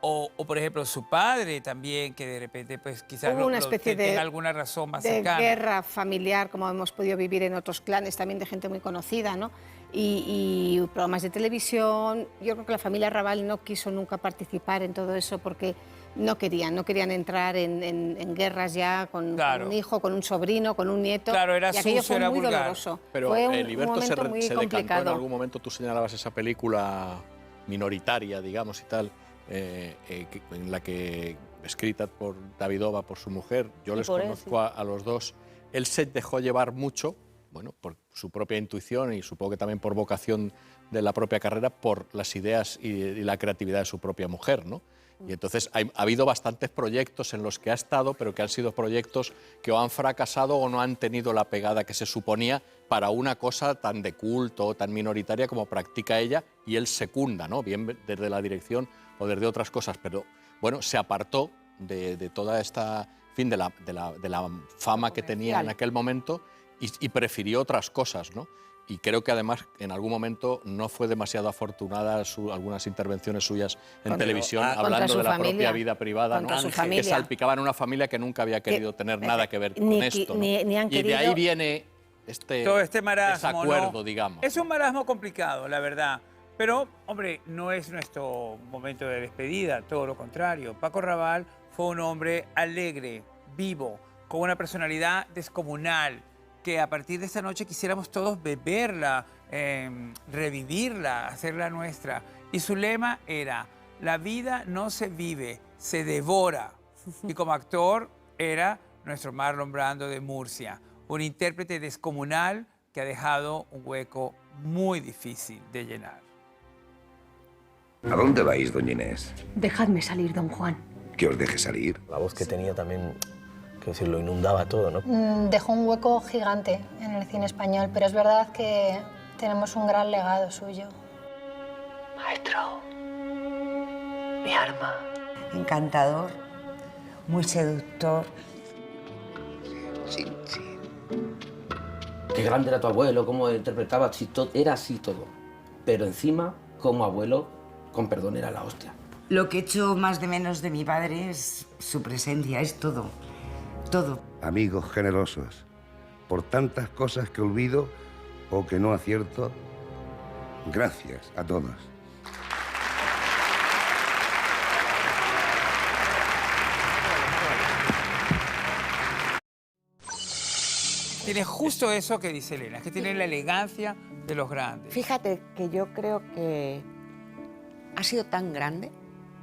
o por ejemplo su padre también, que de repente pues quizás hubo una especie de alguna razón más de cercana. Guerra familiar, como hemos podido vivir en otros clanes también de gente muy conocida, ¿no? Y programas de televisión. Yo creo que la familia Raval no quiso nunca participar en todo eso porque no querían entrar en guerras ya con un hijo, con un sobrino, con un nieto. Claro, era y aquello sucio, fue era muy vulgar. doloroso. Pero fue un Liberto momento muy se decantó complicado. en algún momento, tú señalabas esa película minoritaria, digamos, y tal, en la que, escrita por Davidova, por su mujer, yo les conozco a los dos, él se dejó llevar mucho, bueno, por su propia intuición y supongo que también por vocación de la propia carrera, por las ideas y la creatividad de su propia mujer, ¿no? Y entonces ha habido bastantes proyectos en los que ha estado, pero que han sido proyectos que o han fracasado o no han tenido la pegada que se suponía para una cosa tan de culto, tan minoritaria como practica ella, y él secunda, ¿no? Bien desde la dirección o desde otras cosas, pero bueno, se apartó de toda esta, en fin, de la fama que tenía en aquel momento y prefirió otras cosas, ¿no? Y creo que además en algún momento no fue demasiado afortunada algunas intervenciones suyas en televisión hablando de la propia vida privada, ¿no? Que salpicaban una familia que nunca había querido tener nada que ver con esto, ¿no? Y de ahí viene todo este marasmo, desacuerdo, ¿no? Digamos. Es un marasmo complicado, la verdad. Pero, hombre, no es nuestro momento de despedida, todo lo contrario. Paco Raval fue un hombre alegre, vivo, con una personalidad descomunal, que a partir de esta noche quisiéramos todos beberla, revivirla, hacerla nuestra. Y su lema era, la vida no se vive, se devora. Y como actor era nuestro Marlon Brando de Murcia, un intérprete descomunal que ha dejado un hueco muy difícil de llenar. ¿A dónde vais, doña Inés? Dejadme salir, don Juan. ¿Que os deje salir? La voz que tenía también, que decir, lo inundaba todo, ¿no? Dejó un hueco gigante en el cine español, pero es verdad que tenemos un gran legado suyo. Maestro, mi arma. Encantador, muy seductor. Sí. Qué grande era tu abuelo, cómo interpretaba, era así todo. Pero encima, como abuelo, con perdón, era la hostia. Lo que echo más de menos de mi padre es su presencia, es todo. Todo. Amigos generosos, por tantas cosas que olvido o que no acierto, gracias a todos. Tiene justo eso que dice Elena, que tiene la elegancia de los grandes. Fíjate que yo creo que ha sido tan grande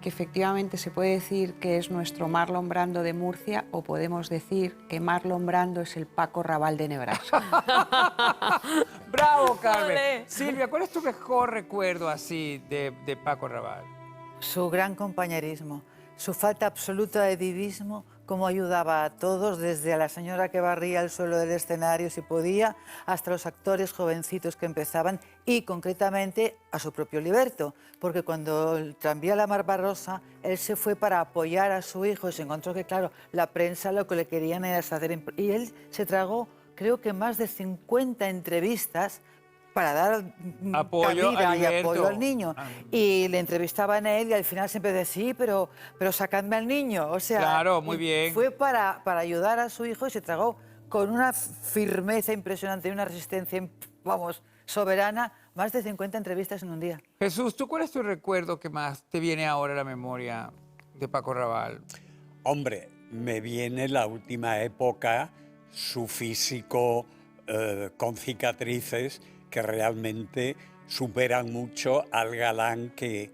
que efectivamente se puede decir que es nuestro Marlon Brando de Murcia o podemos decir que Marlon Brando es el Paco Raval de Nebraska. ¡Bravo, Carmen! Silvia, ¿cuál es tu mejor recuerdo así de Paco Raval? Su gran compañerismo, su falta absoluta de divismo, cómo ayudaba a todos, desde a la señora que barría el suelo del escenario si podía, hasta los actores jovencitos que empezaban y concretamente a su propio Liberto, porque cuando el tranvía la Mar Barrosa, él se fue para apoyar a su hijo y se encontró que, claro, la prensa lo que le querían era hacer... Y él se tragó, creo que más de 50 entrevistas para dar apoyo cabida a y apoyo al Liberto. niño. Y le entrevistaban a él y al final siempre decía, sí, pero sacadme al niño. O sea, Claro, muy bien. Fue para ayudar a su hijo y se tragó con una firmeza impresionante y una resistencia, vamos, soberana, más de 50 entrevistas en un día. Jesús, ¿tú cuál es tu recuerdo que más te viene ahora a la memoria de Paco Raval? Hombre, me viene la última época, su físico con cicatrices que realmente superan mucho al galán que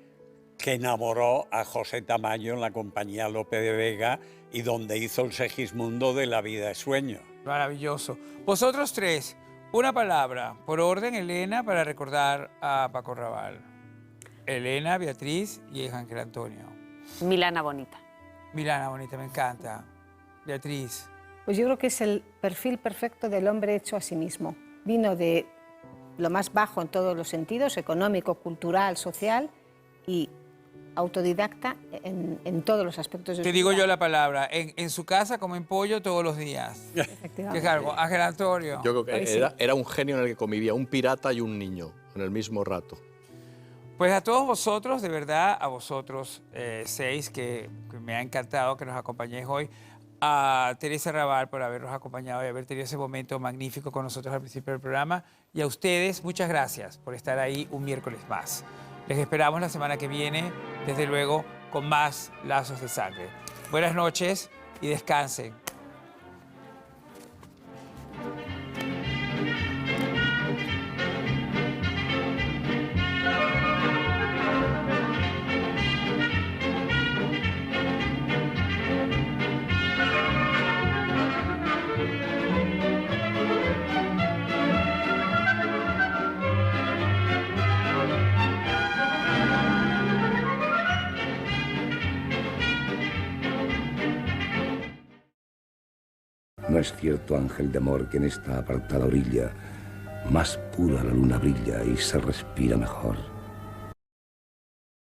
enamoró a José Tamayo en la compañía Lope de Vega y donde hizo el Segismundo de La vida es sueño. Maravilloso. Vosotros tres, una palabra, por orden, Elena, para recordar a Paco Raval. Elena, Beatriz y Ángel Antonio. Milana Bonita. Milana Bonita, me encanta. Beatriz. Pues yo creo que es el perfil perfecto del hombre hecho a sí mismo. Vino de lo más bajo en todos los sentidos, económico, cultural, social, y autodidacta en todos los aspectos de Te su digo vida. yo la palabra, en su casa comen pollo todos los días. ¿Qué cargo? Ángel Antonio. Yo creo que era un genio en el que convivía un pirata y un niño en el mismo rato. Pues a todos vosotros, de verdad, a vosotros seis, que me ha encantado que nos acompañéis hoy, a Teresa Raval por habernos acompañado y haber tenido ese momento magnífico con nosotros al principio del programa, y a ustedes, muchas gracias por estar ahí un miércoles más. Les esperamos la semana que viene, desde luego, con más Lazos de Sangre. Buenas noches y descansen. No es cierto, ángel de amor, que en esta apartada orilla más pura la luna brilla y se respira mejor.